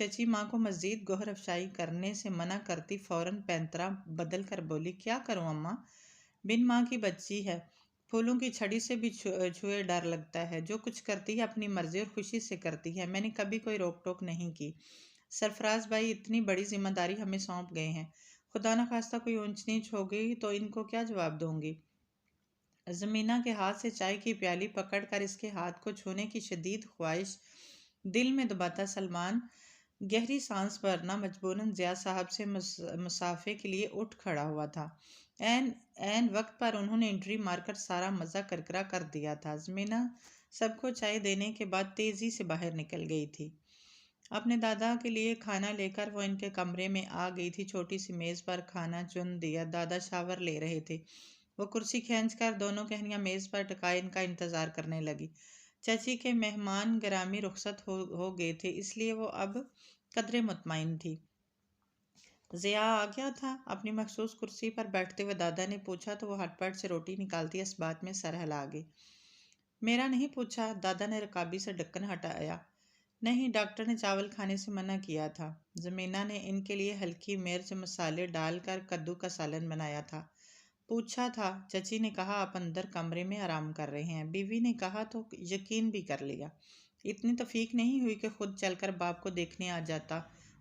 چچی ماں کو مزید گوہر افشائی کرنے سے منع کرتی فوراً پینترا بدل کر بولی، کیا کروں اماں، بن ماں کی بچی ہے، پھولوں کی چھڑی سے بھی چھوئے ڈر لگتا ہے، جو کچھ کرتی ہے اپنی مرضی اور خوشی سے کرتی ہے، میں نے کبھی کوئی روک ٹوک نہیں کی۔ سرفراز بھائی اتنی بڑی ذمہ داری ہمیں سونپ گئے ہیں، خدا نخواستہ کوئی اونچ نیچ ہو گئی تو ان کو کیا جواب دوں گی؟ زمینہ کے ہاتھ سے چائے کی پیالی پکڑ کر اس کے ہاتھ کو چھونے کی شدید خواہش دل میں دباتا سلمان گہری سانس بھرنا مجبوراً ضیاء صاحب سے مسافے کے لیے اٹھ کھڑا ہوا تھا۔ این وقت پر انہوں نے انٹری مار کر سارا مزہ کرکرا کر دیا تھا۔ زمینہ سب کو چائے دینے کے بعد تیزی سے باہر نکل گئی تھی۔ اپنے دادا کے لیے کھانا لے کر وہ ان کے کمرے میں آ گئی تھی۔ چھوٹی سی میز پر کھانا چن دیا، دادا شاور لے رہے تھے، وہ کرسی کھینچ کر دونوں ٹہنیاں میز پر ٹکائے ان کا انتظار کرنے لگی۔ چچی کے مہمان گرامی رخصت ہو گئے تھے، اس لیے وہ اب قدرے مطمئن تھی۔ ضیاء آ گیا تھا؟ اپنی مخصوص کرسی پر بیٹھتے ہوئے دادا نے پوچھا تو وہ ہٹ پٹ سے روٹی نکالتی اس بات میں سر ہلا گئی۔ میرا نہیں پوچھا، دادا نے رکابی سے ڈھکن ہٹایا۔ نہیں، ڈاکٹر نے چاول کھانے سے منع کیا تھا۔ زمینہ نے ان کے لیے ہلکی مرچ مسالے ڈال کر کدو کا سالن بنایا تھا۔ پوچھا تھا، چچی نے کہا آپ اندر کمرے میں آرام کر رہے ہیں، بیوی نے کہا تو یقین بھی کر لیا، اتنی توفیق نہیں ہوئی کہ خود چل کر باپ کو دیکھنے آ جاتا،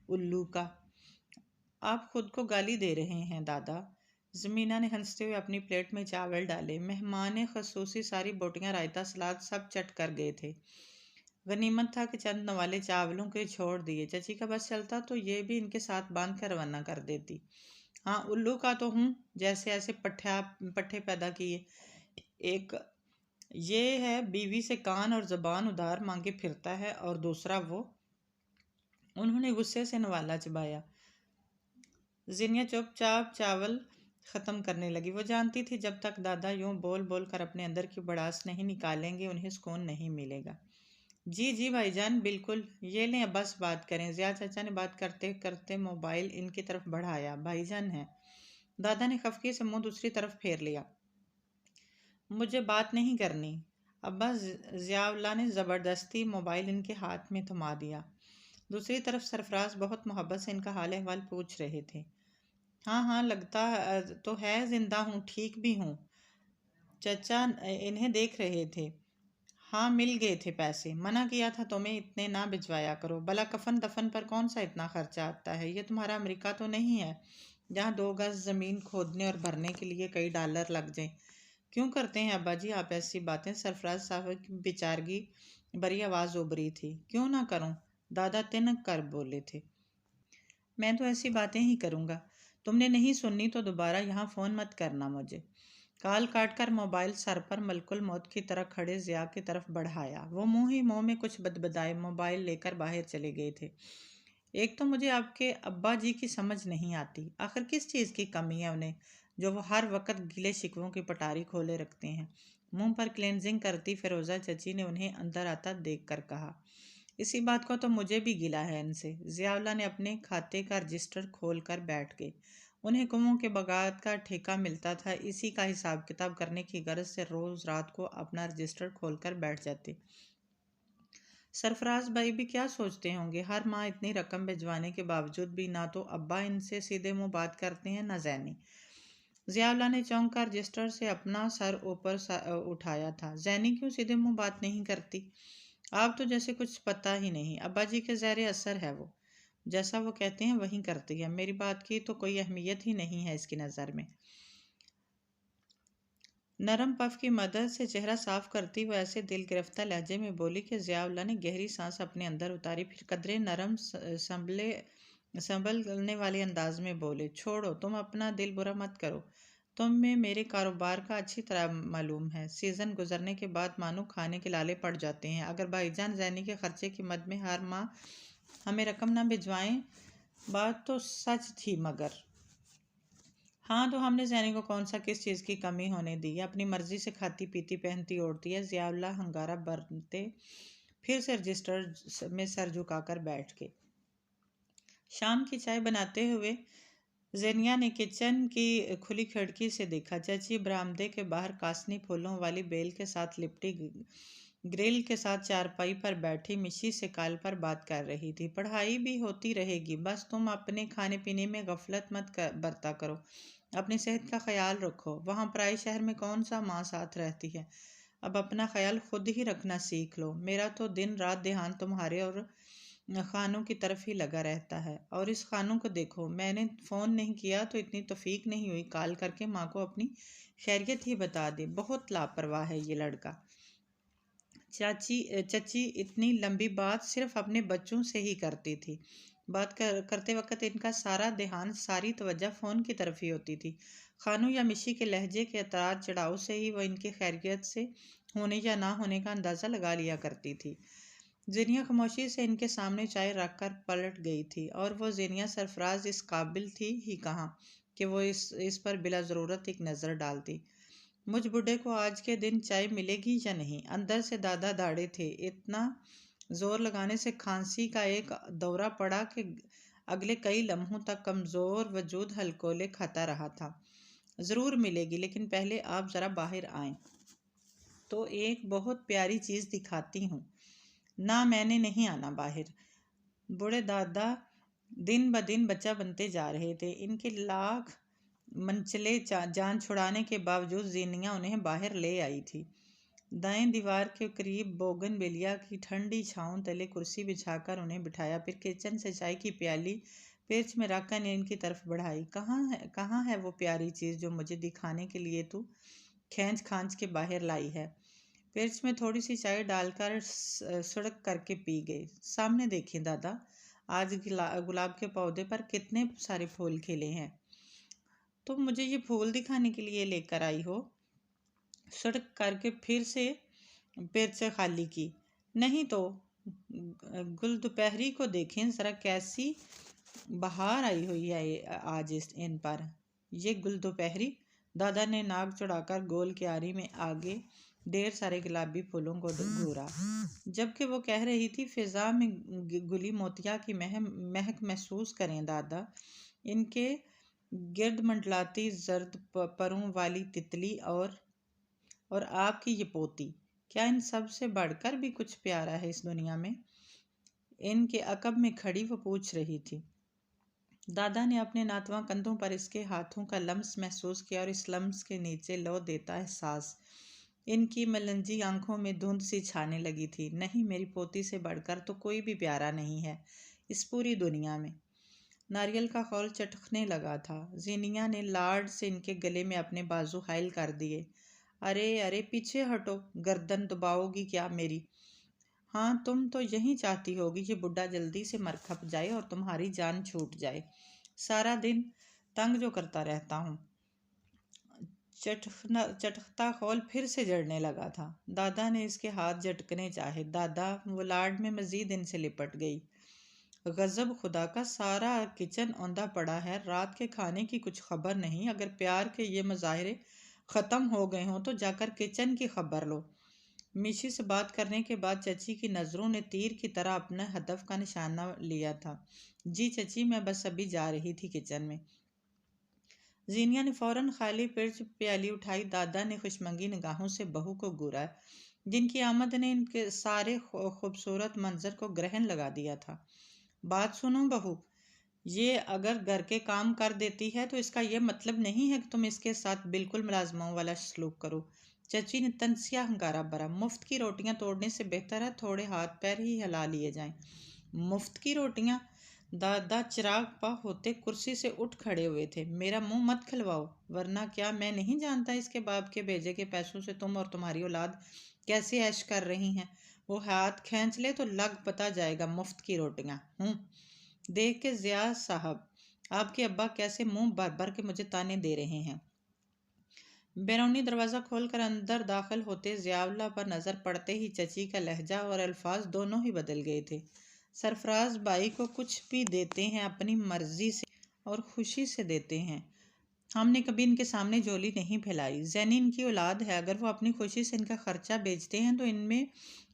الو کا۔ آپ خود کو گالی دے رہے ہیں دادا، زمینہ نے ہنستے ہوئے اپنی پلیٹ میں چاول ڈالے۔ مہمان خصوصی ساری بوٹیاں، رائتا، سلاد سب چٹ کر گئے تھے۔ غنیمت تھا کہ چند نوالے چاولوں کے چھوڑ دیے، چچی کا بس چلتا تو یہ بھی ان کے ساتھ باندھ کر روانہ کر دیتی۔ ہاں، الو کا تو ہوں، جیسے ایسے پٹھے پیدا کیے، ایک یہ ہے بیوی سے کان اور زبان ادھار مانگے پھرتا ہے، اور دوسرا وہ۔ انہوں نے غصے سے نوالا چبایا۔ زینیا چپ چاپ چاول ختم کرنے لگی، وہ جانتی تھی جب تک دادا یوں بول بول کر اپنے اندر کی بڑاس نہیں نکالیں گے انہیں سکون نہیں ملے گا۔ جی جی بھائی جان، بالکل، یہ لیں بس بات کریں۔ ضیاء چچا نے بات کرتے کرتے موبائل ان کی طرف بڑھایا۔ بھائی جان ہیں؟ دادا نے خفگی سے منہ دوسری طرف پھیر لیا۔ مجھے بات نہیں کرنی۔ ابا، ضیاء اللہ نے زبردستی موبائل ان کے ہاتھ میں تھما دیا۔ دوسری طرف سرفراز بہت محبت سے ان کا حال احوال پوچھ رہے تھے۔ ہاں ہاں، لگتا تو ہے زندہ ہوں، ٹھیک بھی ہوں۔ چچا انہیں دیکھ رہے تھے۔ ہاں، مل گئے تھے پیسے، منع کیا تھا تمہیں اتنے نہ بھجوایا کرو، بلا کفن دفن پر کون سا اتنا خرچہ آتا ہے، یہ تمہارا امریکہ تو نہیں ہے جہاں 2 گز زمین کھودنے اور بھرنے کے لیے کئی ڈالر لگ جائیں۔ کیوں کرتے ہیں ابا جی آپ ایسی باتیں؟ سرفراز صاحب کی بیچارگی بری آواز ابری تھی۔ کیوں نہ کروں؟ دادا تنک کر بولے تھے۔ میں تو ایسی باتیں ہی کروں گا، تم نے نہیں سننی تو دوبارہ یہاں فون مت کرنا مجھے۔ کال کاٹ کر موبائل سر پر ملک الموت کی طرح کھڑے ضیاء کی طرف بڑھایا۔ وہ منہ ہی منہ میں کچھ بدبدائے موبائل لے کر باہر چلے گئے تھے۔ ایک تو مجھے آپ کے ابا جی کی سمجھ نہیں آتی، آخر کس چیز کی کمی ہے انہیں جو وہ ہر وقت گلے شکووں کی پٹاری کھولے رکھتے ہیں؟ منہ پر کلینزنگ کرتی فیروزہ چچی نے انہیں اندر آتا دیکھ کر کہا۔ اسی بات کو تو مجھے بھی گلہ ہے ان سے۔ ضیاء اللہ نے اپنے کھاتے کا رجسٹر کھول کر بیٹھ گئے۔ انہیں کنووں کے بغات کا ٹھیکہ ملتا تھا، اسی کا حساب کتاب کرنے کی غرض سے روز رات کو اپنا رجسٹر کھول کر بیٹھ جاتے۔ سرفراز بھائی بھی کیا سوچتے ہوں گے، ہر ماہ اتنی رقم بھجوانے کے باوجود بھی نہ تو ابا ان سے سیدھے منہ بات کرتے ہیں، نہ زینی۔ ضیاء اللہ نے چونک کر رجسٹر سے اپنا سر اوپر اٹھایا تھا۔ زینی کیوں سیدھے منہ بات نہیں کرتی؟ آپ تو جیسے کچھ پتہ ہی نہیں، ابا جی کے زیر اثر ہے وہ، جیسا وہ کہتے ہیں وہی کرتی ہے، میری بات کی تو کوئی اہمیت ہی نہیں ہے اس کی نظر میں۔ نرم پف کی مدد سے چہرہ صاف کرتی وہ ایسے دل گرفتہ لہجے میں بولی کہ ضیاء اللہ نے گہری سانس اپنے اندر اتاری، پھر قدرے نرم سنبھلنے والے انداز میں بولے، چھوڑو، تم اپنا دل برا مت کرو، تمہیں میرے کاروبار کا اچھی طرح معلوم ہے، سیزن گزرنے کے بعد مانو کھانے کے لالے پڑ جاتے ہیں، اگر بھائی جان زینی کے خرچے کی مد میں ہر ماہ ہمیں رقم نہ بھجوائیں، بات تو سچ تھی مگر۔ ہاں تو ہم نے زینی کو کون سا کس چیز کی کمی ہونے دی ہے، اپنی مرضی سے کھاتی پیتی پہنتی اوڑھتی ہے۔ ضیاء اللہ ہنگارہ بھرتے پھر سے رجسٹر میں سر جھکا کر بیٹھ گئے۔ شام کی چائے بناتے ہوئے زینیا نے کچن کی کھلی کھڑکی سے دیکھا، چچی برآمدے کے باہر کاسنی پھولوں والی بیل کے ساتھ لپٹی گرل کے ساتھ چارپائی پر بیٹھی مشی سے کال پر بات کر رہی تھی۔ پڑھائی بھی ہوتی رہے گی، بس تم اپنے کھانے پینے میں غفلت مت برتا کرو، اپنی صحت کا خیال رکھو۔ وہاں پرائے شہر میں کون سا ماں ساتھ رہتی ہے، اب اپنا خیال خود ہی رکھنا سیکھ لو۔ میرا تو دن رات دھیان تمہارے اور خانوں کی طرف ہی لگا رہتا ہے، اور اس خانوں کو دیکھو، میں نے فون نہیں کیا تو اتنی توفیق نہیں ہوئی کال کر کے ماں کو اپنی خیریت ہی بتا دے۔ بہت لاپرواہ ہے یہ لڑکا۔ چچی اتنی لمبی بات صرف اپنے بچوں سے ہی کرتی تھی۔ بات کرتے وقت ان کا سارا دھیان، ساری توجہ فون کی طرف ہی ہوتی تھی۔ خانوں یا مشی کے لہجے کے اتار چڑھاؤ سے ہی وہ ان کی خیریت سے ہونے یا نہ ہونے کا اندازہ لگا لیا کرتی تھی۔ زینیا خاموشی سے ان کے سامنے چائے رکھ کر پلٹ گئی تھی، اور وہ زینیا سرفراز اس قابل تھی ہی کہاں کہ وہ اس پر بلا ضرورت ایک نظر ڈالتی۔ مجھ بڈھے کو آج کے دن چائے ملے گی یا نہیں؟ اندر سے دادا داڑے تھے۔ اتنا زور لگانے سے کھانسی کا ایک دورہ پڑا کہ اگلے کئی لمحوں تک کمزور وجود ہلکولے کھاتا رہا تھا۔ ضرور ملے گی، لیکن پہلے آپ ذرا باہر آئیں تو ایک بہت پیاری چیز دکھاتی ہوں۔ نہ، میں نے نہیں آنا باہر۔ بوڑھے دادا دن بدن بچہ بنتے جا رہے تھے۔ ان کے لاکھ منچلے جان چھڑانے کے باوجود زینیا انہیں باہر لے آئی تھی۔ دائیں دیوار کے قریب بوگن ویلیا کی ٹھنڈی چھاؤں تلے کرسی بچھا کر انہیں بٹھایا، پھر کچن سے چائے کی پیالی پرچ میں رکھ کر ان کی طرف بڑھائی۔ کہاں ہے وہ پیاری چیز جو مجھے دکھانے کے لیے تو کھینچ کھانچ کے باہر لائی ہے؟ پرچ میں تھوڑی سی چائے ڈال کر سڑک کر کے پی گئے۔ سامنے دیکھیں دادا، آج گلاب کے پودے پر کتنے سارے پھول کھلے ہیں۔ تم مجھے یہ پھول دکھانے کے لیے لے کر آئی ہو؟ سڑک کر کے پھر سے پرچ خالی کی۔ نہیں تو گل دوپہری کو دیکھیں ذرا، کیسی بہار آئی ہوئی ہے آج ان پر۔ یہ گل دوپہری؟ دادا نے ناک چڑھا کر گول کیاری میں آگے ڈھیر سارے گلابی پھولوں کو گھورا۔ جبکہ وہ کہہ رہی تھی، فضا میں گلی موتیا کی مہک محسوس کریں دادا، ان کے گرد منڈلاتی زرد پروں والی تتلی اور آپ کی یہ پوتی، کیا ان سب سے بڑھ کر بھی کچھ پیارا ہے اس دنیا میں؟ ان کے عقب میں کھڑی وہ پوچھ رہی تھی۔ دادا نے اپنے ناتواں کندھوں پر اس کے ہاتھوں کا لمس محسوس کیا، اور اس لمس کے نیچے لو دیتا احساس۔ ان کی ملنجی آنکھوں میں دھند سی چھانے لگی تھی۔ نہیں، میری پوتی سے بڑھ کر تو کوئی بھی پیارا نہیں ہے اس پوری دنیا میں۔ ناریل کا خول چٹکنے لگا تھا۔ زینیا نے لاڈ سے ان کے گلے میں اپنے بازو حائل کر دیے۔ ارے پیچھے ہٹو، گردن دباؤ گی کیا میری؟ ہاں، تم تو یہی چاہتی ہوگی یہ بڈھا جلدی سے مر کھپ جائے اور تمہاری جان چھوٹ جائے۔ سارا دن تنگ جو کرتا رہتا ہوں۔ چٹکتا خول پھر سے جڑنے لگا تھا۔ دادا نے اس کے ہاتھ جھٹکنے چاہے۔ دادا، وہ لاڈ میں مزید ان سے لپٹ گئی۔ غضب خدا کا، سارا کچن اوندا پڑا ہے، رات کے کھانے کی کچھ خبر نہیں۔ اگر پیار کے یہ مظاہرے ختم ہو گئے ہوں تو جا کر کچن کی خبر لو۔ میشی سے بات کرنے کے بعد چچی کی نظروں نے تیر کی طرح اپنے ہدف کا نشانہ لیا تھا۔ جی چچی، میں بس ابھی جا رہی تھی کچن میں۔ زینیا نے فوراً خالی پرچ پیالی اٹھائی۔ دادا نے خوشمنگی نگاہوں سے بہو کو گورا، جن کی آمد نے ان کے سارے خوبصورت منظر کو گرہن لگا دیا تھا۔ بات سنو بہو، یہ اگر گھر کے کام کر دیتی ہے تو اس کا یہ مطلب نہیں ہے کہ تم اس کے ساتھ بالکل ملازموں والا سلوک کرو۔ چچی نے تنسیا ہنکارا بھرا۔ مفت کی روٹیاں توڑنے سے بہتر ہے تھوڑے ہاتھ پیر ہی ہلا لیے جائیں۔ مفت کی روٹیاں؟ دادا چراغ پا ہوتے کرسی سے اٹھ کھڑے ہوئے تھے۔ میرا منہ مت کھلواؤ، ورنہ کیا میں نہیں جانتا اس کے باپ کے بھیجے کے پیسوں سے تم اور تمہاری اولاد کیسے عیش کر رہی ہیں؟ وہ ہاتھ کھینچ لے تو لگ پتا جائے گا مفت کی روٹیاں۔ دیکھ کے ضیاء صاحب، آپ کے ابا کیسے منہ بھر بھر کے مجھے تانے دے رہے ہیں۔ بیرونی دروازہ کھول کر اندر داخل ہوتے ضیاء اللہ پر نظر پڑتے ہی چچی کا لہجہ اور الفاظ دونوں ہی بدل گئے تھے۔ سرفراز بھائی کو کچھ بھی دیتے ہیں اپنی مرضی سے اور خوشی سے دیتے ہیں۔ ہم نے کبھی ان کے سامنے جولی نہیں پھیلائی۔ زینی ان کی اولاد ہے، اگر وہ اپنی خوشی سے ان کا خرچہ بیچتے ہیں تو ان میں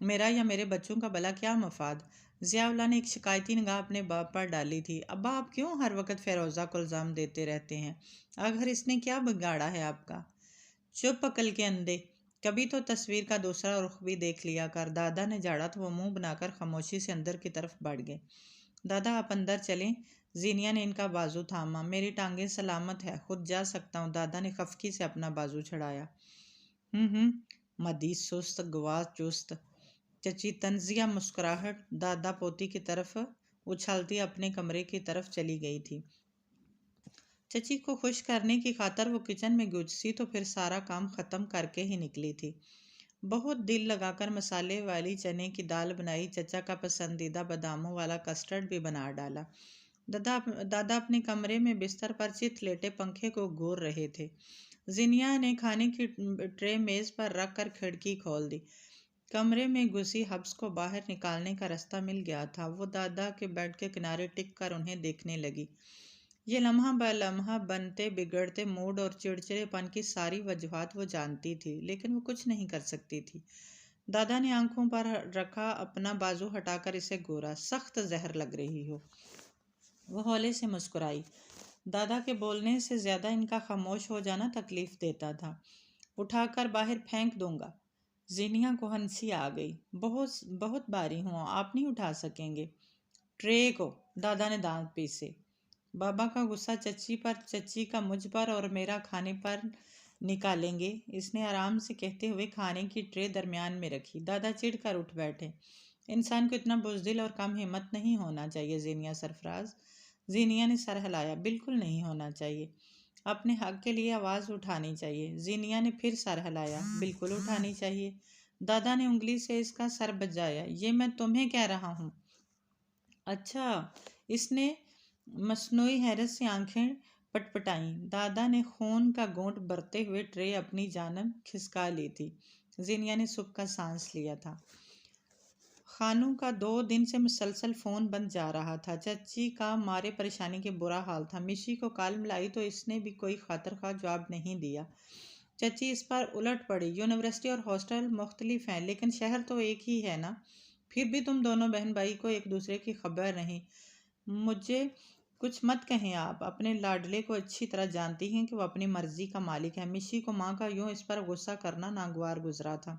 میرا یا میرے بچوں کا بھلا کیا مفاد؟ ضیاء اللہ نے ایک شکایتی نگاہ اپنے باپ پر ڈالی تھی۔ ابا، آپ کیوں ہر وقت فیروزہ کو الزام دیتے رہتے ہیں؟ آخر اس نے کیا بگاڑا ہے آپ کا؟ چپ عقل کے اندھے، کبھی تو تصویر کا دوسرا رخ بھی دیکھ لیا کر۔ دادا نے جھاڑا تو وہ منہ بنا کر خاموشی سے اندر کی طرف بڑھ گئے۔ دادا آپ اندر چلیں۔ زینیا نے ان کا بازو تھاما۔ میری ٹانگیں سلامت ہے، خود جا سکتا ہوں۔ دادا نے خفگی سے اپنا بازو چھڑایا۔ مدی سست گواہ چست۔ چچی تنزیہ مسکراہٹ دادا پوتی کی طرف اچھالتی اپنے کمرے کی طرف چلی گئی تھی۔ چچی کو خوش کرنے کی خاطر وہ کچن میں گھسی تو پھر سارا کام ختم کر کے ہی نکلی تھی۔ بہت دل لگا کر مسالے والی چنے کی دال بنائی، چچا کا پسندیدہ باداموں والا کسٹرڈ بھی بنا ڈالا۔ دادا اپنے کمرے میں بستر پر چت لیٹے پنکھے کو گور رہے تھے۔ زینیا نے کھانے کی ٹرے میز پر رکھ کر کھڑکی کھول دی۔ کمرے میں گھسی حبس کو باہر نکالنے کا راستہ مل گیا تھا۔ وہ دادا کے بیڈ کے کنارے ٹک کر انہیں دیکھنے لگی۔ یہ لمحہ بہ لمحہ بنتے بگڑتے موڈ اور چڑچڑے پن کی ساری وجوہات وہ جانتی تھی، لیکن وہ کچھ نہیں کر سکتی تھی۔ دادا نے آنکھوں پر رکھا اپنا بازو ہٹا کر اسے گورا۔ سخت زہر لگ رہی ہو۔ وہ ہولے سے مسکرائی۔ دادا کے بولنے سے زیادہ ان کا خاموش ہو جانا تکلیف دیتا تھا۔ اٹھا کر باہر پھینک دوں گا۔ زینیا کو ہنسی آ گئی۔ بہت بھاری ہوں، آپ نہیں اٹھا سکیں گے۔ ٹرے کو، دادا نے دانت پیسے۔ بابا کا غصہ چچی پر، چچی کا مجھ پر اور میرا کھانے پر نکالیں گے، اس نے آرام سے کہتے ہوئے کھانے کی ٹرے درمیان میں رکھی۔ دادا چڑ کر اٹھ بیٹھے۔ انسان کو اتنا بزدل اور کم ہمت نہیں ہونا چاہیے زینیا سرفراز۔ زینیا نے سر ہلایا۔ بالکل نہیں ہونا چاہیے۔ اپنے حق کے لیے آواز اٹھانی چاہیے۔ زینیا نے پھر سر ہلایا۔ بالکل اٹھانی چاہیے۔ دادا نے انگلی سے اس کا سر بجایا۔ یہ میں تمہیں کہہ رہا ہوں۔ اچھا، اس نے مصنوعی حیرت سے آنکھیں پٹپٹائیں۔ دادا نے خون کا گھونٹ بھرتے ہوئے ٹرے اپنی جانب کھسکا لی تھی۔ زینیا نے سکھ کا سانس لیا تھا۔ خانو کا 2 دن سے مسلسل فون بند جا رہا تھا۔ چچی کا مارے پریشانی کے برا حال تھا۔ مشی کو کال ملائی تو اس نے بھی کوئی خاطر خواہ جواب نہیں دیا۔ چچی اس پر الٹ پڑی۔ یونیورسٹی اور ہاسٹل مختلف ہیں، لیکن شہر تو ایک ہی ہے نا؟ پھر بھی تم دونوں بہن بھائی کو ایک دوسرے کی خبر نہیں۔ مجھے کچھ مت کہیں آپ، اپنے لاڈلے کو اچھی طرح جانتی ہیں کہ وہ اپنی مرضی کا مالک ہے۔ مشی کو ماں کا یوں اس پر غصہ کرنا ناگوار گزرا تھا۔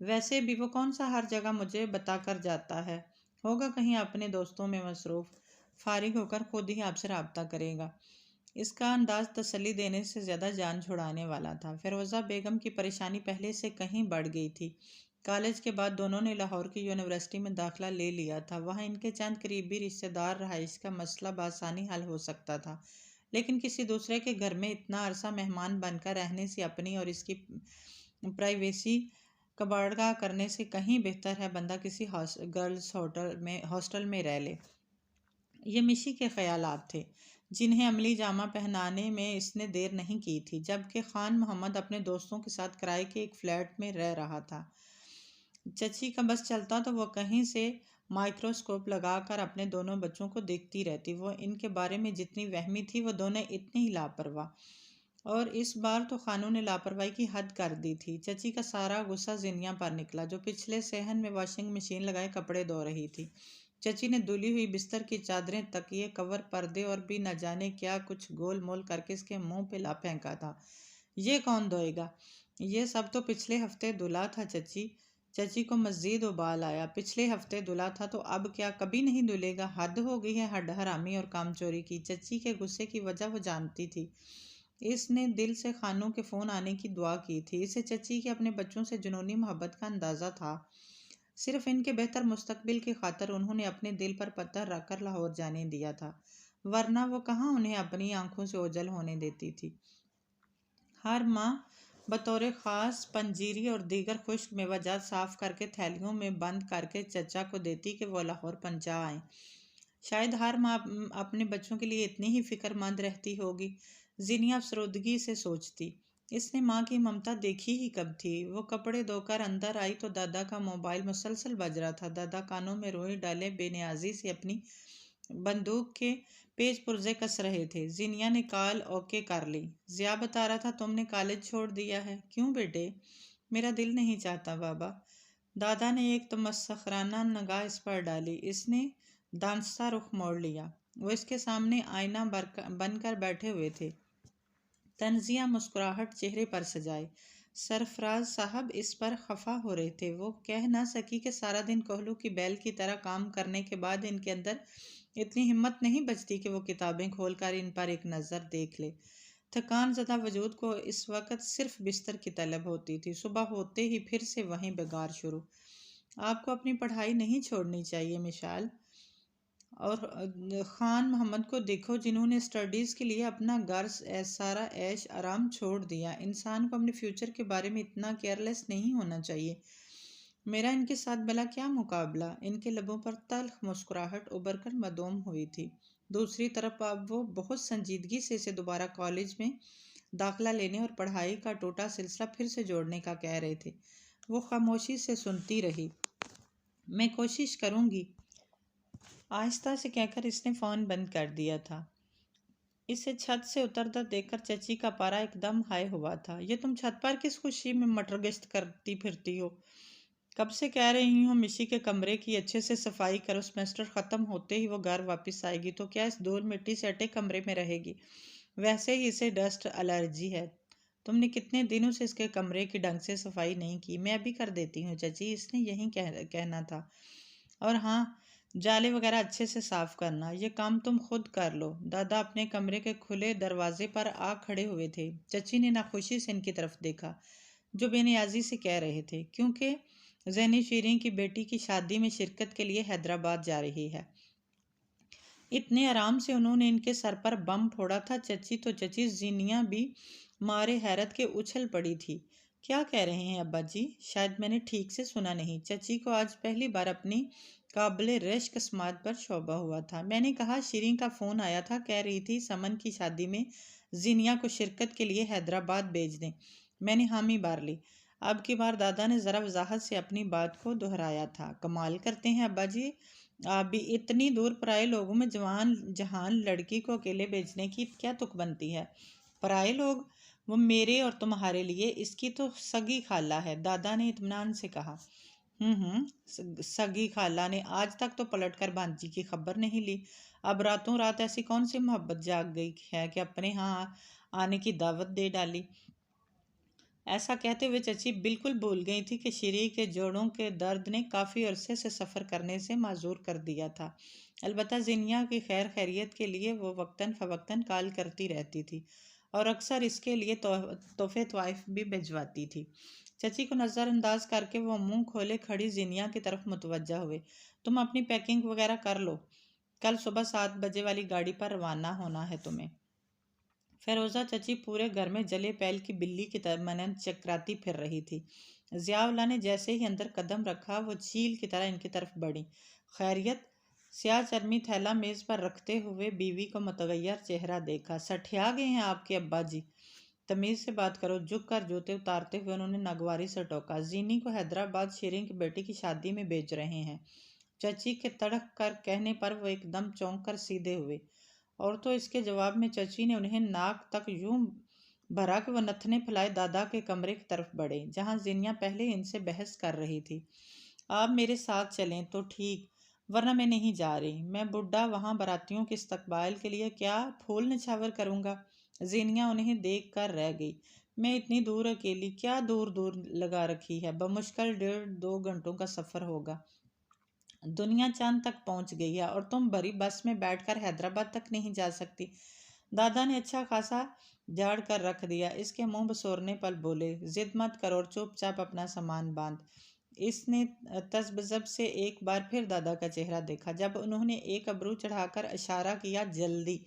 ویسے بھی وہ کون سا ہر جگہ مجھے بتا کر جاتا ہے؟ ہوگا کہیں اپنے دوستوں میں مصروف، فارغ ہو کر خود ہی آپ سے رابطہ کرے گا۔ اس کا انداز تسلی دینے سے زیادہ جان چھڑانے والا تھا۔ فیروزہ بیگم کی پریشانی پہلے سے کہیں بڑھ گئی تھی۔ کالج کے بعد دونوں نے لاہور کی یونیورسٹی میں داخلہ لے لیا تھا۔ وہاں ان کے چند قریبی رشتہ دار رہائش کا مسئلہ بآسانی حل ہو سکتا تھا، لیکن کسی دوسرے کے گھر میں اتنا عرصہ مہمان بن کر رہنے سے اپنی اور اس کی پرائیویسی کباڑگاہ کرنے سے کہیں بہتر ہے بندہ کسی گرلز ہاسٹل میں رہ لے۔ یہ مشی کے خیالات تھے، جنہیں عملی جامہ پہنانے میں اس نے دیر نہیں کی تھی، جبکہ خان محمد اپنے دوستوں کے ساتھ کرائے کے ایک فلیٹ میں رہ رہا تھا۔ چچی کا بس چلتا تو وہ کہیں سے مائکروسکوپ لگا کر اپنے دونوں بچوں کو دیکھتی رہتی۔ وہ ان کے بارے میں جتنی وہمی تھی، وہ دونوں اتنی ہی لاپرواہ، اور اس بار تو خانو نے لاپرواہی کی حد کر دی تھی۔ چچی کا سارا غصہ زینیا پر نکلا، جو پچھلے صحن میں واشنگ مشین لگائے کپڑے دھو رہی تھی۔ چچی نے دھلی ہوئی بستر کی چادریں، تکیے، کور، پردے اور بھی نہ جانے کیا کچھ گول مول کر کے اس کے منہ پہ لا پھینکا تھا۔ یہ کون دھوئے گا؟ یہ سب تو پچھلے ہفتے دھلا تھا چچی۔ چچی کو مزید ابال آیا۔ پچھلے ہفتے دھلا تھا تو اب کیا کبھی نہیں دھلے گا؟ حد ہو گئی ہے ہڈ حرامی اور کام چوری کی۔ چچی کے غصے کی وجہ وہ جانتی تھی۔ اس نے دل سے خانو کے فون آنے کی دعا کی تھی۔ اسے چچی کے اپنے بچوں سے جنونی محبت کا اندازہ تھا۔ صرف ان کے بہتر مستقبل کی خاطر انہوں نے اپنے دل پر پتھر رکھ کر لاہور جانے دیا تھا، ورنہ وہ کہاں انہیں اپنی آنکھوں سے اوجھل ہونے دیتی تھی۔ ہر ماہ بطور خاص پنجیری اور دیگر خشک میوہ جات صاف کر کے تھیلیوں میں بند کر کے چچا کو دیتی کہ وہ لاہور پہنچا آئیں۔ شاید ہر ماں اپنے بچوں کے لیے اتنی ہی فکر مند رہتی ہوگی، زینیا افسردگی سے سوچتی۔ اس نے ماں کی ممتا دیکھی ہی کب تھی؟ وہ کپڑے دھو کر اندر آئی تو دادا کا موبائل مسلسل بج رہا تھا۔ دادا کانوں میں روئی ڈالے بے نیازی سے اپنی بندوق کے پیچ پرزے کس رہے تھے۔ زینیا نے کال اوکے کر لی۔ ضیاء بتا رہا تھا تم نے کالج چھوڑ دیا ہے، کیوں بیٹے؟ میرا دل نہیں چاہتا بابا۔ دادا نے ایک تمسخرانہ نگاہ اس پر ڈالی۔ اس نے دانستہ رخ موڑ لیا۔ وہ اس کے سامنے آئینہ بن کر بیٹھے ہوئے تھے، طنزیہ مسکراہٹ چہرے پر سجائے۔ سرفراز صاحب اس پر خفا ہو رہے تھے۔ وہ کہہ نہ سکی کہ سارا دن کوہلو کی بیل کی طرح کام کرنے کے بعد ان کے اندر اتنی ہمت نہیں بچتی کہ وہ کتابیں کھول کر ان پر ایک نظر دیکھ لے۔ تھکان زدہ وجود کو اس وقت صرف بستر کی طلب ہوتی تھی۔ صبح ہوتے ہی پھر سے وہیں بگار شروع۔ آپ کو اپنی پڑھائی نہیں چھوڑنی چاہیے مشال، اور خان محمد کو دیکھو جنہوں نے اسٹڈیز کے لیے اپنا گھر سارا عیش آرام چھوڑ دیا۔ انسان کو اپنے فیوچر کے بارے میں اتنا کیئرلیس نہیں ہونا چاہیے۔ میرا ان کے ساتھ بھلا کیا مقابلہ؟ ان کے لبوں پر تلخ مسکراہٹ ابھر کر مدھوم ہوئی تھی۔ دوسری طرف اب وہ بہت سنجیدگی سے اسے دوبارہ کالج میں داخلہ لینے اور پڑھائی کا ٹوٹا سلسلہ پھر سے جوڑنے کا کہہ رہے تھے۔ وہ خاموشی سے سنتی رہی۔ میں کوشش کروں گی، آہستہ سے کہہ کر اس نے فون بند کر دیا تھا۔ اسے چھت سے اترتا دیکھ کر چچی کا پارا ایک دم ہائی ہوا تھا۔ یہ تم چھت پر کس خوشی میں مٹر گشت کرتی پھرتی ہو؟ کب سے کہہ رہی ہوں مشی کے کمرے کی اچھے سے صفائی کرو، سیمسٹر ختم ہوتے ہی وہ گھر واپس آئے گی تو کیا اس دھول مٹی سے اٹے کمرے میں رہے گی؟ ویسے ہی اسے ڈسٹ الرجی ہے۔ تم نے کتنے دنوں سے اس کے کمرے کی ڈھنگ سے صفائی نہیں کی؟ میں ابھی کر دیتی ہوں چچی، اس نے یہی کہنا تھا۔ اور ہاں، جالے وغیرہ اچھے سے صاف کرنا، یہ کام تم خود کر لو۔ دادا اپنے کمرے کے کھلے دروازے پر آ کھڑے ہوئے تھے۔ چچی نے ناخوشی سے ان کی طرف دیکھا جو بے نیازی سے کہہ رہے تھے کیونکہ زینی شیریں کی بیٹی کی شادی میں شرکت کے لیے حیدرآباد جا رہی ہے۔ اتنے آرام سے انہوں نے ان کے سر پر بم پھوڑا تھا۔ چچی تو چچی زینیاں بھی مارے حیرت کے اچھل پڑی تھی۔ کیا کہہ رہے ہیں ابا جی؟ شاید میں نے ٹھیک سے سنا نہیں۔ چچی کو آج پہلی بار اپنی قابل رشک سماعت پر شعبہ ہوا تھا۔ میں نے کہا شیریں کا فون آیا تھا، کہہ رہی تھی سمن کی شادی میں زینیا کو شرکت کے لیے حیدرآباد بھیج دیں۔ میں نے حامی بھر لی۔ اب کی بار دادا نے ذرا وضاحت سے اپنی بات کو دہرایا تھا۔ کمال کرتے ہیں ابا جی، آپ بھی اتنی دور پرائے لوگوں میں جہان لڑکی کو اکیلے بھیجنے کی کیا تک بنتی ہے؟ پرائے لوگ؟ وہ میرے اور تمہارے لیے اس کی تو سگی خالہ ہے، دادا نے اطمینان سے کہا۔ سگی خالہ نے آج تک تو پلٹ کر بھانجی کی خبر نہیں لی۔ اب راتوں رات ایسی کون سی محبت جاگ گئی ہے کہ اپنے ہاں آنے کی دعوت دے ڈالی؟ ایسا کہتے ہوئے چچی بالکل بھول گئی تھی کہ شیریں کے جوڑوں کے درد نے کافی عرصے سے سفر کرنے سے معذور کر دیا تھا۔ البتہ زینیا کی خیر خیریت کے لیے وہ وقتاً فوقتاً کال کرتی رہتی تھی اور اکثر اس کے لیے تحفے طوائف بھی بھجواتی تھی۔ چچی کو نظر انداز کر کے وہ منہ کھولے کھڑی زینیا کی طرف متوجہ ہوئے۔ تم اپنی پیکنگ وغیرہ کر لو، کل صبح 7 بجے والی گاڑی پر روانہ ہونا ہے تمہیں۔ فیروزہ چچی پورے گھر میں جلے پیل کی بلی کی طرح مانند چکراتی پھر رہی تھی۔ ضیاء اللہ نے جیسے ہی اندر قدم رکھا وہ چیل کی طرح ان کی طرف بڑھی۔ خیریت؟ سیاہ چرمی تھیلا میز پر رکھتے ہوئے بیوی کو متغیر چہرہ دیکھا۔ سٹھیا گئے ہیں آپ کے ابا جی؟ تمیز سے بات کرو، جھک کر جوتے اتارتے ہوئے انہوں نے ناگواری سے ٹوکا۔ زینی کو حیدرآباد شیریں کی بیٹی کی شادی میں بھیج رہے ہیں۔ چچی کے تڑک کر کہنے پر وہ ایک دم چونک کر سیدھے ہوئے، اور تو اس کے جواب میں چچی نے انہیں ناک تک یوں بھرا کہ وہ نتھنے پھیلائے دادا کے کمرے کی طرف بڑھے جہاں زینیا پہلے ان سے بحث کر رہی تھی۔ آپ میرے ساتھ چلیں تو ٹھیک، ورنہ میں نہیں جا رہی۔ میں بڈھا وہاں براتیوں کے استقبال کے لیے کیا پھول نچھاور کروں گا؟ زینیا انہیں دیکھ کر رہ گئی۔ میں اتنی دور اکیلی، کیا دور دور لگا رکھی ہے؟ بمشکل 1.5-2 گھنٹوں کا سفر ہوگا۔ دنیا چاند تک پہنچ گئی ہے اور تم بڑی بس میں بیٹھ کر حیدرآباد تک نہیں جا سکتی۔ دادا نے اچھا خاصا جھاڑ کر رکھ دیا۔ اس کے منہ بسورنے پر بولے، ضد مت کرو اور چپ چاپ اپنا سامان باندھ۔ اس نے تذبذب سے ایک بار پھر دادا کا چہرہ دیکھا۔ جب انہوں نے ایک ابرو چڑھا کر اشارہ کیا، جلدی۔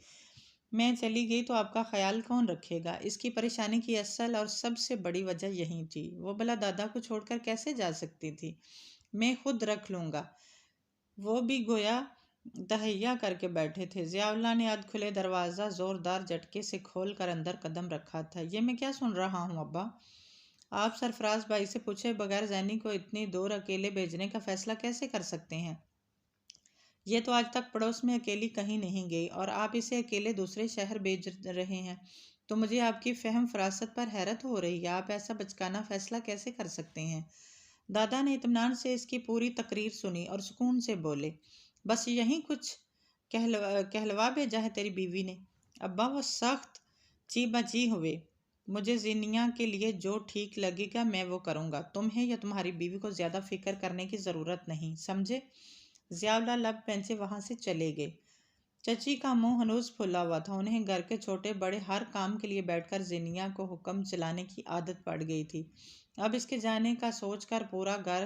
میں چلی گئی تو آپ کا خیال کون رکھے گا؟ اس کی پریشانی کی اصل اور سب سے بڑی وجہ یہی تھی۔ وہ بھلا دادا کو چھوڑ کر کیسے جا سکتی تھی؟ میں خود رکھ لوں گا۔ وہ بھی گویا تہیا کر کے بیٹھے تھے۔ ضیاء اللہ نے ادھ کھلے دروازہ زوردار جھٹکے سے کھول کر اندر قدم رکھا تھا۔ یہ میں کیا سن رہا ہوں ابا؟ آپ سرفراز بھائی سے پوچھے بغیر زینی کو اتنی دور اکیلے بھیجنے کا فیصلہ کیسے کر سکتے ہیں؟ یہ تو آج تک پڑوس میں اکیلی کہیں نہیں گئی اور آپ اسے اکیلے دوسرے شہر بھیج رہے ہیں، تو مجھے آپ کی فہم فراست پر حیرت ہو رہی ہے۔ آپ ایسا بچکانہ فیصلہ کیسے کر سکتے ہیں؟ دادا نے اطمینان سے اس کی پوری تقریر سنی اور سکون سے بولے، بس یہیں کچھ کہلوا بھیجا ہے تیری بیوی نے؟ ابا وہ سخت چی بچی ہوئے مجھے زینیا کے لیے جو ٹھیک لگے گا میں وہ کروں گا، تمہیں یا تمہاری بیوی کو زیادہ فکر کرنے کی ضرورت نہیں، سمجھے؟ ضیاء اللہ لب پہنچے وہاں سے چلے گئے۔ چچی کا منہ ہنوز پھلا ہوا تھا، انہیں گھر کے چھوٹے بڑے ہر کام کے لیے بیٹھ کر زینیا کو حکم چلانے کی عادت پڑ گئی تھی۔ اب اس کے جانے کا سوچ کر پورا گھر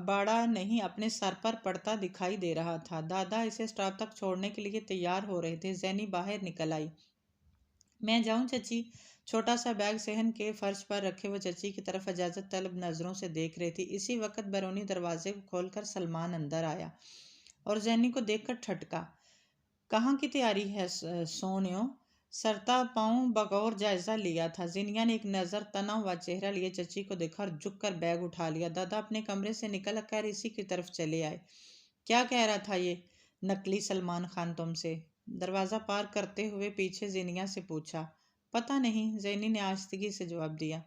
باڑا نہیں اپنے سر پر پڑتا دکھائی دے رہا تھا۔ دادا اسے اسٹاپ تک چھوڑنے کے لیے تیار ہو رہے تھے، زینی باہر نکل آئی۔ میں جاؤں چچی؟ چھوٹا سا بیگ صحن کے فرش پر رکھے وہ چچی کی طرف اجازت طلب نظروں سے دیکھ رہی تھی۔ اسی وقت بیرونی دروازے کو کھول کر سلمان اندر آیا اور زینی کو دیکھ کر ٹھٹکا۔ کہاں کی تیاری ہے سونیو؟ سرتا پاؤں بغور جائزہ لیا تھا۔ زینیا نے ایک نظر تنا ہوا چہرہ لیے چچی کو دیکھا اور جھک کر بیگ اٹھا لیا۔ دادا اپنے کمرے سے نکل کر اسی کی طرف چلے آئے۔ کیا کہہ رہا تھا یہ نقلی سلمان خان تم سے؟ دروازہ پار کرتے ہوئے پیچھے زینیا سے پوچھا۔ پتہ نہیں، زینی نے آہستگی سے جواب دیا۔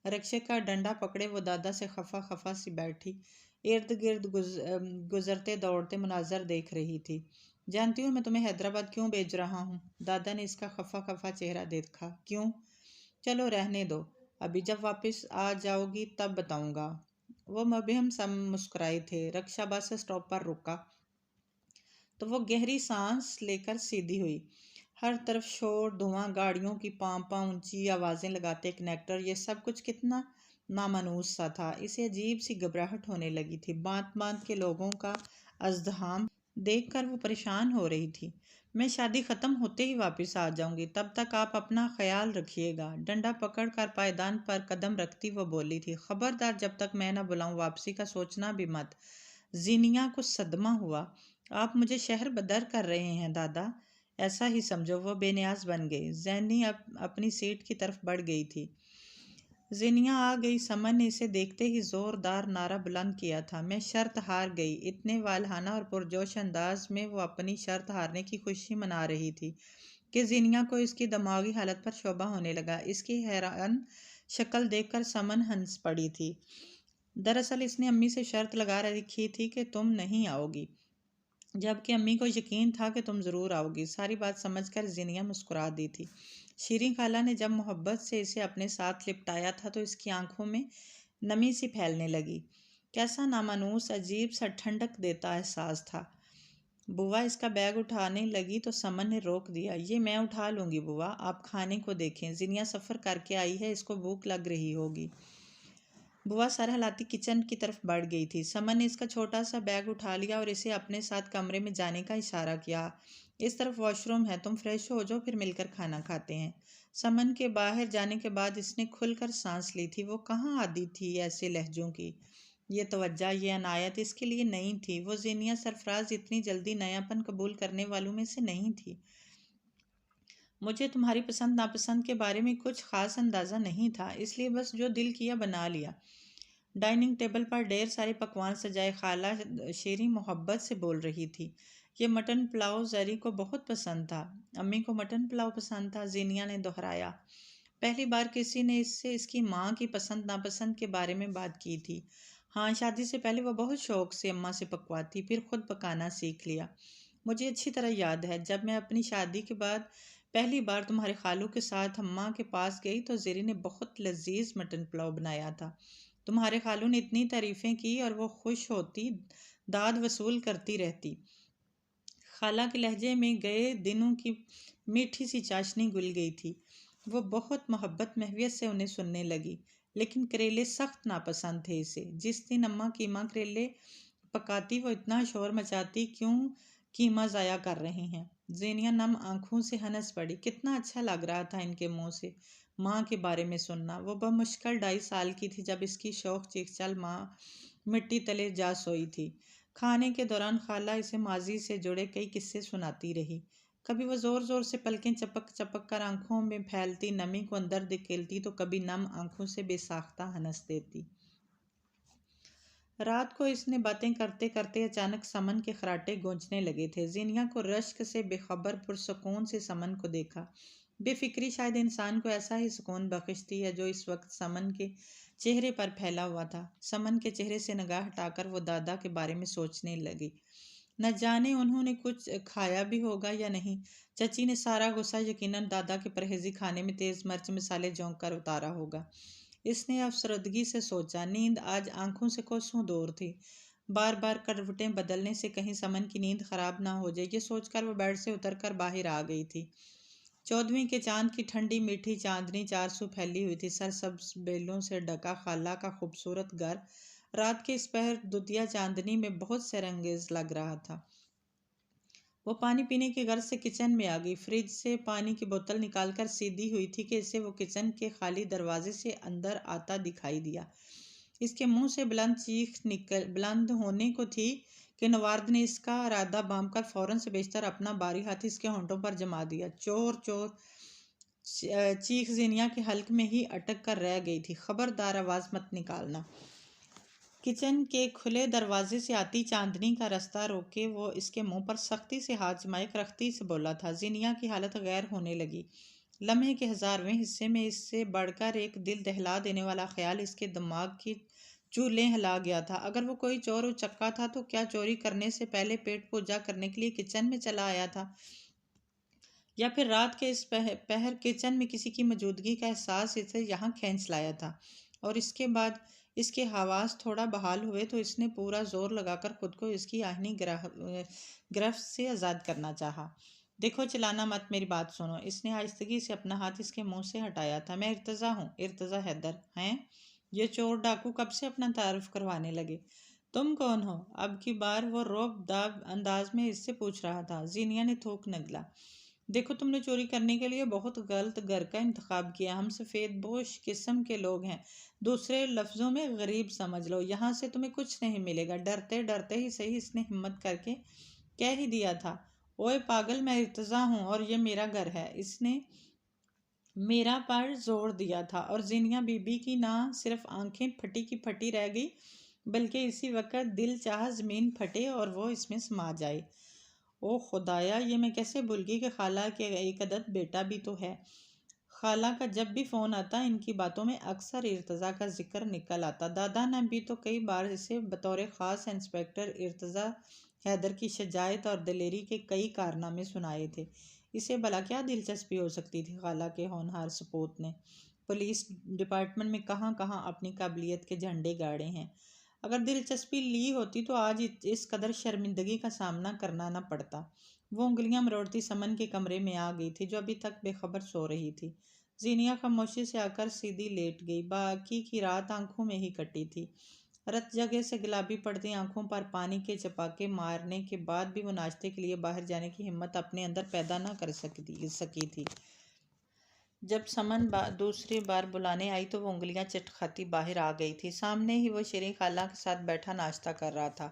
رکشے کا ڈنڈا پکڑے وہ دادا سے خفا خفا سی بیٹھی ارد گرد گزرتے دوڑتے مناظر دیکھ رہی تھی۔ جانتی ہوں میں تمہیں حیدرآباد کیوں بھیج رہا ہوں؟ دادا نے اس کا خفا خفا چہرہ دیکھا۔ کیوں؟ چلو رہنے دو، ابھی جب واپس آ جاؤ گی تب بتاؤں گا۔ وہ مبہم سا مسکرائے تھے۔ رکشہ بس اسٹاپ پر رکا تو وہ گہری سانس لے کر سیدھی ہوئی۔ ہر طرف شور، دھواں، گاڑیوں کی پاں پاں اونچی آوازیں لگاتے کنیکٹر، یہ سب کچھ کتنا نامانوس سا تھا۔ اسے عجیب سی گھبراہٹ ہونے لگی تھی۔ باندھ باندھ کے لوگوں کا ازدحام دیکھ کر وہ پریشان ہو رہی تھی۔ میں شادی ختم ہوتے ہی واپس آ جاؤں گی، تب تک آپ اپنا خیال رکھیے گا۔ ڈنڈا پکڑ کر پائیدان پر قدم رکھتی وہ بولی تھی۔ خبردار جب تک میں نہ بلاؤں واپسی کا سوچنا بھی مت۔ زینیا کو صدمہ ہوا۔ آپ مجھے شہر بدر کر رہے ہیں دادا؟ ایسا ہی سمجھو۔ وہ بے نیاز بن گئی۔ زینی اپنی سیٹ کی طرف بڑھ گئی تھی۔ زینیا آ گئی۔ سمن نے اسے دیکھتے ہی زوردار نعرہ بلند کیا تھا۔ میں شرط ہار گئی۔ اتنے والہانہ اور پرجوش انداز میں وہ اپنی شرط ہارنے کی خوشی منا رہی تھی کہ زینیا کو اس کی دماغی حالت پر شبہ ہونے لگا۔ اس کی حیران شکل دیکھ کر سمن ہنس پڑی تھی۔ دراصل اس نے امی سے شرط لگا رکھی تھی کہ تم نہیں آؤ گی، جبکہ امی کو یقین تھا کہ تم ضرور آؤ گی۔ ساری بات سمجھ کر زینیا مسکرا دی تھی۔ شیریں خالہ نے جب محبت سے اسے اپنے ساتھ لپٹایا تھا تو اس کی آنکھوں میں نمی سی پھیلنے لگی۔ کیسا نامانوس، عجیب سا ٹھنڈک دیتا احساس تھا۔ بوا اس کا بیگ اٹھانے لگی تو سمن نے روک دیا۔ یہ میں اٹھا لوں گی بوا، آپ کھانے کو دیکھیں، زینیا سفر کر کے آئی ہے، اس کو بھوک لگ رہی ہوگی۔ بوا سر ہلاتی کچن کی طرف بڑھ گئی تھی۔ سمن نے اس کا چھوٹا سا بیگ اٹھا لیا اور اسے اپنے ساتھ کمرے میں جانے کا اشارہ کیا۔ اس طرف واش روم ہے، تم فریش ہو جاؤ، پھر مل کر کھانا کھاتے ہیں۔ سمن کے باہر جانے کے بعد اس نے کھل کر سانس لی تھی۔ وہ کہاں عادی تھی ایسے لہجوں کی۔ یہ توجہ، یہ عنایت اس کے لیے نئی تھی۔ وہ زینیا سرفراز اتنی جلدی نیا پن قبول کرنے والوں میں سے نہیں تھی۔ مجھے تمہاری پسند ناپسند کے بارے میں کچھ خاص اندازہ نہیں تھا، اس لیے بس جو دل کیا بنا لیا۔ ڈائننگ ٹیبل پر ڈھیر سارے پکوان سجائے۔ خالہ شیریں محبت سے بول رہی تھی۔ یہ مٹن پلاؤ زری کو بہت پسند تھا۔ امی کو مٹن پلاؤ پسند تھا، زینیا نے دہرایا۔ پہلی بار کسی نے اس سے اس کی ماں کی پسند ناپسند کے بارے میں بات کی تھی۔ ہاں، شادی سے پہلے وہ بہت شوق سے اماں سے پکواتی، پھر خود پکانا سیکھ لیا۔ مجھے اچھی طرح یاد ہے جب میں اپنی شادی کے بعد پہلی بار تمہارے خالو کے ساتھ اماں کے پاس گئی تو زری نے بہت لذیذ مٹن پلاؤ بنایا تھا۔ تمہارے خالو نے اتنی تعریفیں کی اور وہ خوش ہوتی، داد وصول کرتی رہتی۔ خالہ کے لہجے میں گئے دنوں کی میٹھی سی چاشنی گل گئی تھی۔ وہ بہت محبت محویت سے انہیں سننے لگی۔ لیکن کریلے سخت ناپسند تھے اسے۔ جس دن اماں قیمہ کریلے پکاتی وہ اتنا شور مچاتی، کیوں قیمہ ضائع کر رہے ہیں۔ زینیا نم آنکھوں سے ہنس پڑی۔ کتنا اچھا لگ رہا تھا ان کے منہ سے ماں کے بارے میں سننا۔ وہ بمشکل 2.5 سال کی تھی جب اس کی شوخ چیخ ماں مٹی تلے جا سوئی تھی۔ کھانے کے دوران خالہ اسے ماضی سے جڑے کئی قصے سناتی رہی۔ کبھی وہ زور زور سے پلکیں چپک چپک کر آنکھوں میں پھیلتی نمی کو اندر دھکیلتی تو کبھی نم آنکھوں سے بے ساختہ ہنس دیتی۔ رات کو اس نے باتیں کرتے کرتے اچانک سمن کے خراٹے گونجنے لگے تھے۔ زینیا کو رشک سے بے خبر پرسکون سے سمن کو دیکھا۔ بے فکری شاید انسان کو ایسا ہی سکون بخشتی ہے جو اس وقت سمن کے چہرے پر پھیلا ہوا تھا۔ سمن کے چہرے سے نگاہ ہٹا کر وہ دادا کے بارے میں سوچنے لگی۔ نہ جانے انہوں نے کچھ کھایا بھی ہوگا یا نہیں۔ چچی نے سارا غصہ یقیناً دادا کے پرہیزی کھانے میں تیز مرچ مسالے جونک کر اتارا ہوگا۔ اس نے افسردگی سے سوچا۔ نیند آج آنکھوں سے کوسوں دور تھی۔ بار بار کروٹیں بدلنے سے کہیں سمن کی نیند خراب نہ ہو جائے، یہ سوچ کر وہ بیڈ سے اتر کر باہر آ گئی تھی۔ 14ویں کے چاند کی ٹھنڈی میٹھی چاندنی چارسو پھیلی ہوئی تھی۔ سرسبز بیلوں سے ڈھکا خالہ کا خوبصورت گھر رات کے اس پہر دودیا چاندنی میں بہت سرانگیز لگ رہا تھا۔ وہ پانی پینے کی غرض سے کچن میں آ گئی۔ فریج سے پانی کی بوتل نکال کر سیدھی ہوئی تھی کہ اسے وہ کچن کے خالی دروازے سے اندر آتا دکھائی دیا۔ اس کے منہ سے بلند ہونے کو تھی کہ نوارد نے اس کا ارادہ بام کر فوراً سے بیشتر اپنا باری ہاتھ اس کے ہونٹوں پر جما دیا۔ چور چور چیخ زینیا کے حلق میں ہی اٹک کر رہ گئی تھی۔ خبردار آواز مت نکالنا۔ کچن کے کھلے دروازے سے آتی چاندنی کا رستہ روک کے وہ اس کے منہ پر سختی سے ہاتھ جمائے رختی سے بولا تھا۔ زینیا کی حالت غیر ہونے لگی۔ لمحے کے 1000ویں حصے میں اس سے بڑھ کر ایک دل دہلا دینے والا خیال اس کے دماغ کی چولیں ہلا گیا تھا۔ اگر وہ کوئی چور اچکا تھا تو کیا چوری کرنے سے پہلے پیٹ پوجا کرنے کے لیے کچن میں چلا آیا تھا؟ یا پھر رات کے اس پہر کچن میں کسی کی موجودگی کا احساس اسے یہاں کھینچ لایا تھا، اور اس کے بعد اس کے حواس تھوڑا بحال ہوئے تو اس نے پورا زور لگا کر خود کو اس کی آہنی گرفت سے آزاد کرنا چاہا۔ دیکھو چلانا مت، میری بات سنو۔ اس نے آہستگی سے اپنا ہاتھ اس کے منہ سے ہٹایا تھا۔ میں ارتضیٰ ہوں، ارتضیٰ حیدر۔ ہیں؟ یہ چور ڈاکو کب سے اپنا تعارف کروانے لگے؟ تم کون ہو؟ اب کی بار وہ روب داب انداز میں اس سے پوچھ رہا تھا۔ زینیا نے تھوک نگلا۔ دیکھو تم نے چوری کرنے کے لیے بہت غلط گھر کا انتخاب کیا۔ ہم سفید پوش قسم کے لوگ ہیں، دوسرے لفظوں میں غریب سمجھ لو۔ یہاں سے تمہیں کچھ نہیں ملے گا۔ ڈرتے ڈرتے ہی صحیح اس نے ہمت کر کے کہہ ہی دیا تھا۔ اوئے پاگل، میں ارتضیٰ ہوں اور یہ میرا گھر ہے۔ اس نے میرا پر زور دیا تھا، اور زینیا بی بی کی نہ صرف آنکھیں پھٹی کی پھٹی رہ گئی بلکہ اسی وقت دل چاہا زمین پھٹے اور وہ اس میں سما جائے۔ او خدایا، یہ میں کیسے بھول گئی کہ خالہ کے ایک عدد بیٹا بھی تو ہے۔ خالہ کا جب بھی فون آتا ان کی باتوں میں اکثر ارتضیٰ کا ذکر نکل آتا۔ دادا نے بھی تو کئی بار اسے بطور خاص انسپکٹر ارتضیٰ حیدر کی شجاعت اور دلیری کے کئی کارنامے سنائے تھے۔ اسے بھلا کیا دلچسپی ہو سکتی تھی؟ خالہ کے ہونہار سپوت نے پولیس ڈپارٹمنٹ میں کہاں کہاں اپنی قابلیت کے جھنڈے گاڑے ہیں۔ اگر دلچسپی لی ہوتی تو آج اس قدر شرمندگی کا سامنا کرنا نہ پڑتا۔ وہ انگلیاں مروڑتی سمن کے کمرے میں آ گئی تھی جو ابھی تک بے خبر سو رہی تھی۔ زینیا خاموشی سے آ کر سیدھی لیٹ گئی۔ باقی کی رات آنکھوں میں ہی کٹی تھی۔ رت جگہ سے گلابی پڑتی آنکھوں پر پانی کے چپاکے مارنے کے بعد بھی وہ ناشتے کے لیے باہر جانے کی ہمت اپنے اندر پیدا نہ کر سکی تھی۔ جب سمن دوسری بار بلانے آئی تو وہ انگلیاں چٹخاتی باہر آ گئی تھی۔ سامنے ہی وہ شیریں خالہ کے ساتھ بیٹھا ناشتہ کر رہا تھا۔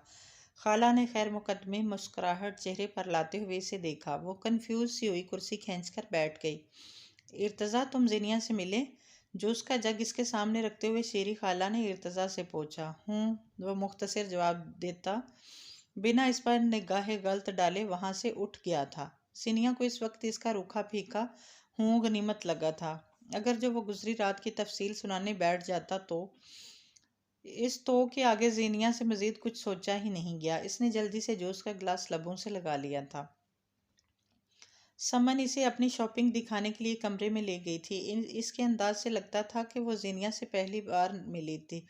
خالہ نے خیر مقدمی مسکراہٹ چہرے پر لاتے ہوئے اسے دیکھا۔ وہ کنفیوز سی ہوئی کرسی کھینچ کر بیٹھ گئی۔ ارتضیٰ، تم زینیا سے ملے؟ جوس کا جگ اس کے سامنے رکھتے ہوئے شیریں خالہ نے ارتضیٰ سے پوچھا۔ ہوں، وہ مختصر جواب دیتا بنا اس پر نگاہ غلط ڈالے وہاں سے اٹھ گیا تھا۔ زینیا کو اس وقت اس کا روکھا پھیکا ہوں غنیمت لگا تھا۔ اگر جو وہ گزری رات کی تفصیل سنانے بیٹھ جاتا تو اس تو کے آگے زینیا سے مزید کچھ سوچا ہی نہیں گیا۔ اس نے جلدی سے جوس کا گلاس لبوں سے لگا لیا تھا۔ سمن اسے اپنی شاپنگ دکھانے کے لیے کمرے میں لے گئی تھی۔ اس کے انداز سے لگتا تھا کہ وہ زینیا سے پہلی بار ملی تھی۔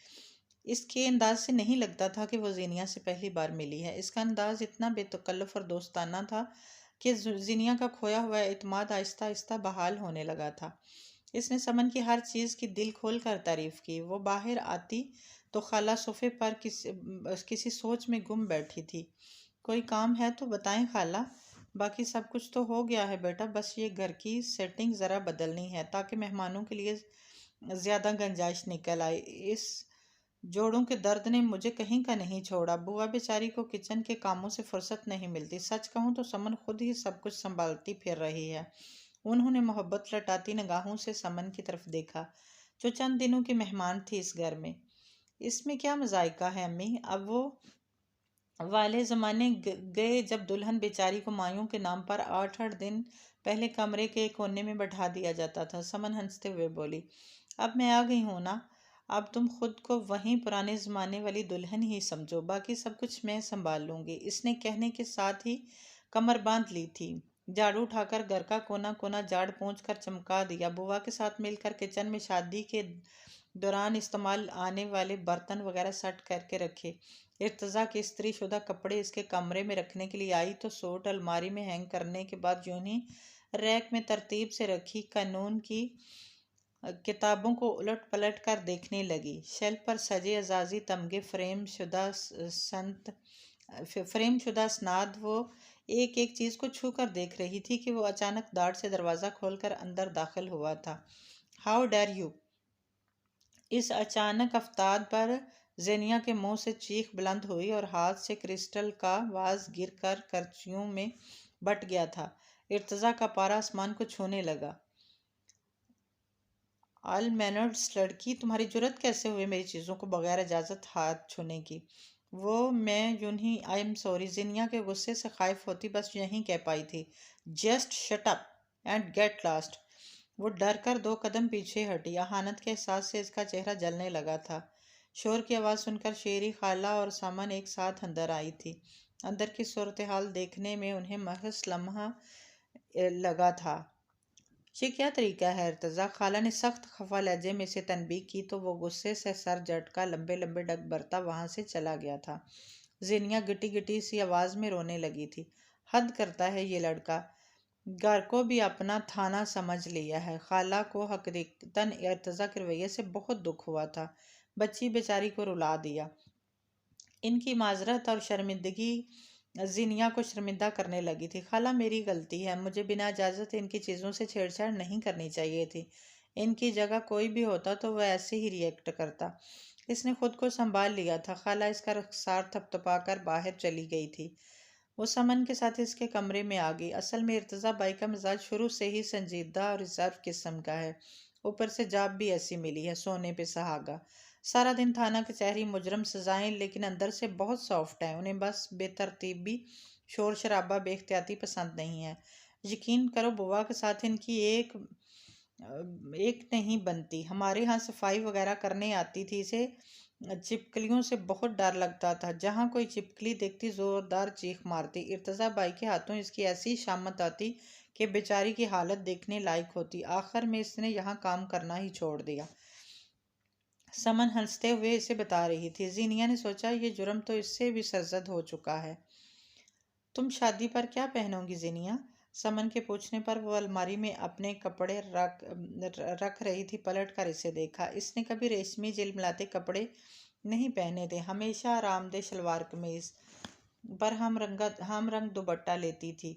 اس کے انداز سے نہیں لگتا تھا کہ وہ زینیا سے پہلی بار ملی ہے۔ اس کا انداز اتنا بے تکلف اور دوستانہ تھا کہ زینیا کا کھویا ہوا اعتماد آہستہ آہستہ بحال ہونے لگا تھا۔ اس نے سمن کی ہر چیز کی دل کھول کر تعریف کی۔ وہ باہر آتی تو خالہ صوفے پر کسی سوچ میں گم بیٹھی تھی۔ کوئی کام ہے تو بتائیں خالہ۔ باقی سب کچھ تو ہو گیا ہے بیٹا، بس یہ گھر کی سیٹنگ ذرا بدلنی ہے تاکہ مہمانوں کے لیے زیادہ گنجائش نکل آئے۔ اس جوڑوں کے درد نے مجھے کہیں کا نہیں چھوڑا۔ بوا بیچاری کو کچن کے کاموں سے فرصت نہیں ملتی۔ سچ کہوں تو سمن خود ہی سب کچھ سنبھالتی پھر رہی ہے۔ انہوں نے محبت لٹاتی نگاہوں سے سمن کی طرف دیکھا جو چند دنوں کی مہمان تھی اس گھر میں۔ اس میں کیا مذائقہ ہے امی؟ اب وہ والے زمانے گئے جب دلہن بیچاری کو مایوں کے نام پر 8 دن پہلے کمرے کے کونے میں بٹھا دیا جاتا تھا۔ سمن ہنستے ہوئے بولی۔ اب میں آ گئی ہوں نا، اب تم خود کو وہیں پرانے زمانے والی دلہن ہی سمجھو، باقی سب کچھ میں سنبھال لوں گی۔ اس نے کہنے کے ساتھ ہی کمر باندھ لی تھی۔ جھاڑو اٹھا کر گھر کا کونا کونا جھاڑ پونچھ کر چمکا دیا۔ بوا کے ساتھ مل کر کچن میں شادی کے دوران استعمال آنے والے برتن وغیرہ سیٹ کر کے رکھے۔ ارتضیٰ کے استری شدہ کپڑے اس کے کمرے میں رکھنے کے لیے آئی تو سوٹ الماری میں ہینگ کرنے کے بعد یوں ہی ریک میں ترتیب سے رکھی قانون کی کتابوں کو الٹ پلٹ کر دیکھنے لگی۔ شیلف پر سجے اعزازی تمغے، فریم شدہ اسناد، وہ ایک ایک چیز کو چھو کر دیکھ رہی تھی کہ وہ اچانک داڑھ سے دروازہ کھول کر اندر داخل ہوا تھا۔ ہاؤ ڈیر یو! اس اچانک افتاد پر زینیا کے منہ سے چیخ بلند ہوئی اور ہاتھ سے کرسٹل کا واز گر کر کرچیوں میں بٹ گیا تھا۔ ارتضیٰ کا پارا آسمان کو چھونے لگا۔ آل مینرڈس لڑکی، تمہاری جرأت کیسے ہوئی میری چیزوں کو بغیر اجازت ہاتھ چھونے کی؟ میں یوں ہی آئی ایم سوری، زینیا کے غصے سے خائف ہوتی بس یہیں کہہ پائی تھی۔ Just shut up and get lost! وہ ڈر کر 2 قدم پیچھے ہٹی۔ اہانت کے احساس سے اس کا چہرہ جلنے لگا تھا۔ شور کی آواز سن کر شیری خالہ اور سمن ایک ساتھ اندر آئی تھی۔ اندر کی صورتحال دیکھنے میں انہیں محض لمحہ لگا تھا۔ یہ کیا طریقہ ہے ارتضیٰ؟ خالہ نے سخت خفا لہجے میں اسے تنبیہ کی تو وہ غصے سے سر جھٹکا لمبے لمبے ڈگ بھرتا وہاں سے چلا گیا تھا۔ زینیا گٹی گٹی سی آواز میں رونے لگی تھی۔ حد کرتا ہے یہ لڑکا، گھر کو بھی اپنا تھانہ سمجھ لیا ہے۔ خالہ کو حقیقتاً ارتضیٰ کے رویے سے بہت دکھ ہوا تھا۔ بچی بیچاری کو رلا دیا۔ ان کی معذرت اور شرمندگی زینیا کو شرمندہ کرنے لگی تھی۔ خالہ میری غلطی ہے، مجھے بنا اجازت ان کی چیزوں سے چھیڑ چھاڑ نہیں کرنی چاہیے تھی۔ ان کی جگہ کوئی بھی ہوتا تو وہ ایسے ہی ری ایکٹ کرتا۔ اس نے خود کو سنبھال لیا تھا۔ خالہ اس کا رخسار تھپتھپا کر باہر چلی گئی تھی۔ وہ سمن کے ساتھ اس کے کمرے میں آ گئی۔ اصل میں ارتضیٰ بائی کا مزاج شروع سے ہی سنجیدہ اور ریزرو قسم کا ہے، اوپر سے جاب بھی ایسی ملی ہے، سونے پہ سہاگا۔ سارا دن تھانہ کچہری، مجرم سزائیں، لیکن اندر سے بہت سافٹ ہے۔ انہیں بس بے ترتیبی، شور شرابہ، بے احتیاطی پسند نہیں ہے۔ یقین کرو بوا کے ساتھ ان کی ایک نہیں بنتی۔ ہمارے ہاں صفائی وغیرہ کرنے آتی تھی، اسے چپکلیوں سے بہت ڈر لگتا تھا۔ جہاں کوئی چپکلی دیکھتی زوردار چیخ مارتی۔ ارتضیٰ بائی کے ہاتھوں اس کی ایسی شامت آتی کہ بیچاری کی حالت دیکھنے لائق ہوتی۔ آخر میں اس نے یہاں کام کرنا ہی چھوڑ دیا۔ سمن ہنستے ہوئے اسے بتا رہی تھی۔ زینیا نے سوچا یہ جرم تو اس سے بھی سرزد ہو چکا ہے۔ تم شادی پر کیا پہنو گی زینیا؟ سمن کے پوچھنے پر وہ الماری میں اپنے کپڑے رکھ رہی تھی۔ پلٹ کر اسے دیکھا۔ اس نے کبھی ریشمی جلملاتے کپڑے نہیں پہنے تھے، ہمیشہ آرام دہ شلوار قمیض پر ہم رنگ دوپٹہ لیتی تھی۔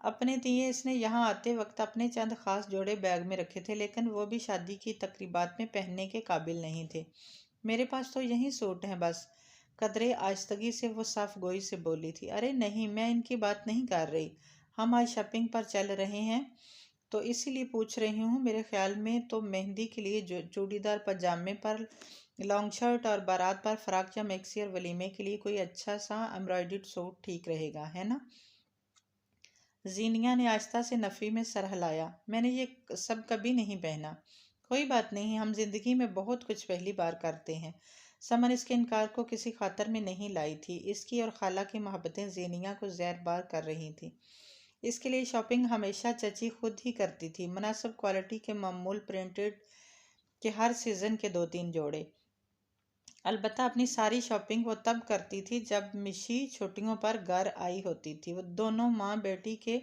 اپنے دیے اس نے یہاں آتے وقت اپنے چند خاص جوڑے بیگ میں رکھے تھے، لیکن وہ بھی شادی کی تقریبات میں پہننے کے قابل نہیں تھے۔ میرے پاس تو یہی سوٹ ہیں بس، قدرے آہستگی سے وہ صاف گوئی سے بولی تھی۔ ارے نہیں، میں ان کی بات نہیں کر رہی، ہم آج شاپنگ پر چل رہے ہیں تو اسی لیے پوچھ رہی ہوں۔ میرے خیال میں تو مہندی کے لیے چوڑی دار پاجامے پر لانگ شرٹ اور بارات پر فراک یا میکسی، اور ولیمے کے لیے کوئی اچھا سا ایمبرائڈرڈ سوٹ ٹھیک رہے گا، ہے نا؟ زینیا نے آہستہ سے نفی میں سر ہلایا۔ میں نے یہ سب کبھی نہیں پہنا۔ کوئی بات نہیں، ہم زندگی میں بہت کچھ پہلی بار کرتے ہیں۔ سمن اس کے انکار کو کسی خاطر میں نہیں لائی تھی۔ اس کی اور خالہ کی محبتیں زینیا کو زہر بار کر رہی تھیں۔ اس کے لیے شاپنگ ہمیشہ چچی خود ہی کرتی تھی، مناسب کوالٹی کے معمول پرنٹڈ کے ہر سیزن کے 2-3 جوڑے۔ البتہ اپنی ساری شاپنگ وہ تب کرتی تھی جب مشی چھٹیوں پر گھر آئی ہوتی تھی۔ وہ دونوں ماں بیٹی کے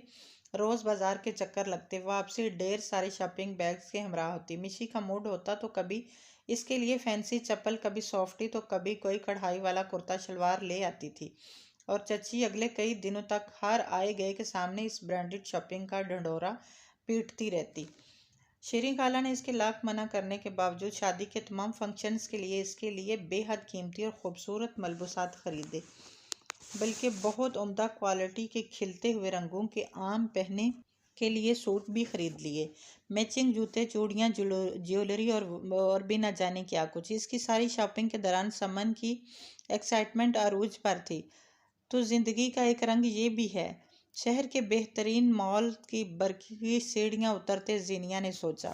روز بازار کے چکر لگتے، واپسی ڈھیر سارے شاپنگ بیگز کے ہمراہ ہوتی۔ مشی کا موڈ ہوتا تو کبھی اس کے لیے فینسی چپل، کبھی سافٹی تو کبھی کوئی کڑھائی والا کرتا شلوار لے آتی تھی، اور چچی اگلے کئی دنوں تک ہر آئے گئے کے سامنے اس برانڈڈ شاپنگ کا ڈھنڈورا پیٹتی رہتی۔ شیریں خالہ نے اس کے لاکھ منع کرنے کے باوجود شادی کے تمام فنکشنز کے لیے اس کے لیے بے حد قیمتی اور خوبصورت ملبوسات خریدے، بلکہ بہت عمدہ کوالٹی کے کھلتے ہوئے رنگوں کے عام پہننے کے لیے سوٹ بھی خرید لیے، میچنگ جوتے، چوڑیاں، جیولری اور بھی نہ جانے کیا کچھ۔ اس کی ساری شاپنگ کے دوران سمن کی ایکسائٹمنٹ عروج پر تھی۔ تو زندگی کا ایک رنگ یہ بھی ہے۔ شہر کے بہترین مال کی برقی سیڑھیاں اترتے زینیا نے سوچا۔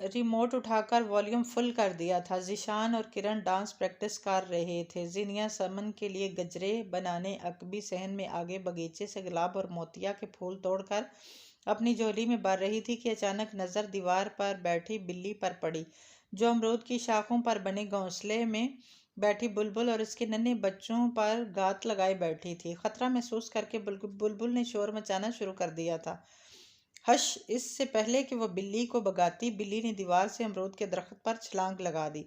ریموٹ اٹھا کر والیوم فل کر دیا تھا۔ ذیشان اور کرن ڈانس پریکٹس کر رہے تھے۔ زینیا سمن کے لیے گجرے بنانے عقبی صحن میں آگے باغیچے سے گلاب اور موتیا کے پھول توڑ کر اپنی جھولی میں بھر رہی تھی کہ اچانک نظر دیوار پر بیٹھی بلی پر پڑی، جو امرود کی شاخوں پر بنے گھونسلے میں بیٹھی بلبل اور اس کے ننھے بچوں پر گھات لگائے بیٹھی تھی۔ خطرہ محسوس کر کے بلبل نے شور مچانا شروع کر دیا تھا۔ ہش! اس سے پہلے کہ وہ بلی کو بھگاتی، بلی نے دیوار سے امرود کے درخت پر چھلانگ لگا دی۔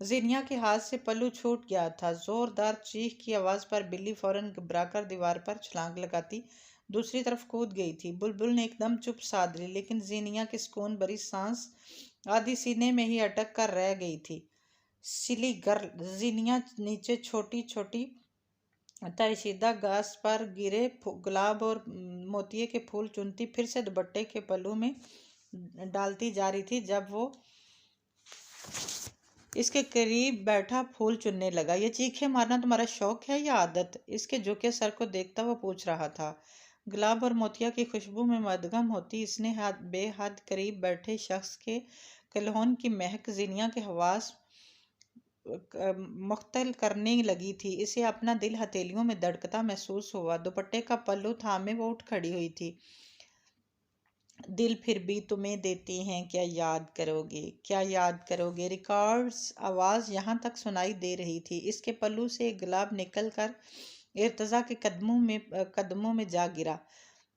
زینیا کے ہاتھ سے پلو چھوٹ گیا تھا۔ زوردار چیخ کی آواز پر بلی فوراً گھبرا کر دیوار پر چھلانگ لگاتی دوسری طرف کود گئی تھی۔ بلبل نے ایک دم چپ سادھ لی، لیکن زینیا کی سکون بھری سانس آدھی سینے میں ہی اٹک کر رہ گئی تھی۔ سلی گرل! زینیا نیچے چھوٹی چھوٹی ترشیدہ گھاس پر گرے گلاب اور موتیے کے پھول چنتی پھر سے دوپٹے کے پلو میں ڈالتی جا رہی تھی جب وہ اس کے قریب بیٹھا پھول چننے لگا۔ یہ چیخیں مارنا تمہارا شوق ہے یا عادت؟ اس کے جھکے سر کو دیکھتا وہ پوچھ رہا تھا۔ گلاب اور موتیا کی خوشبو میں مدغم ہوتی اس نے بے حد قریب بیٹھے شخص کے کلہون کی مہک زینیا کے حواس مختل کرنے لگی تھی۔ اسے اپنا دل ہتھیلیوں میں دھڑکتا محسوس ہوا۔ دوپٹے کا پلو تھامے وہ اٹھ کھڑی ہوئی تھی۔ دل پھر بھی تمہیں دیتے ہیں، کیا یاد کرو گے؟ کیا یاد کرو گے؟ ریکارڈز آواز یہاں تک سنائی دے رہی تھی۔ اس کے پلو سے ایک گلاب نکل کر ارتضیٰ کے قدموں میں جا گرا۔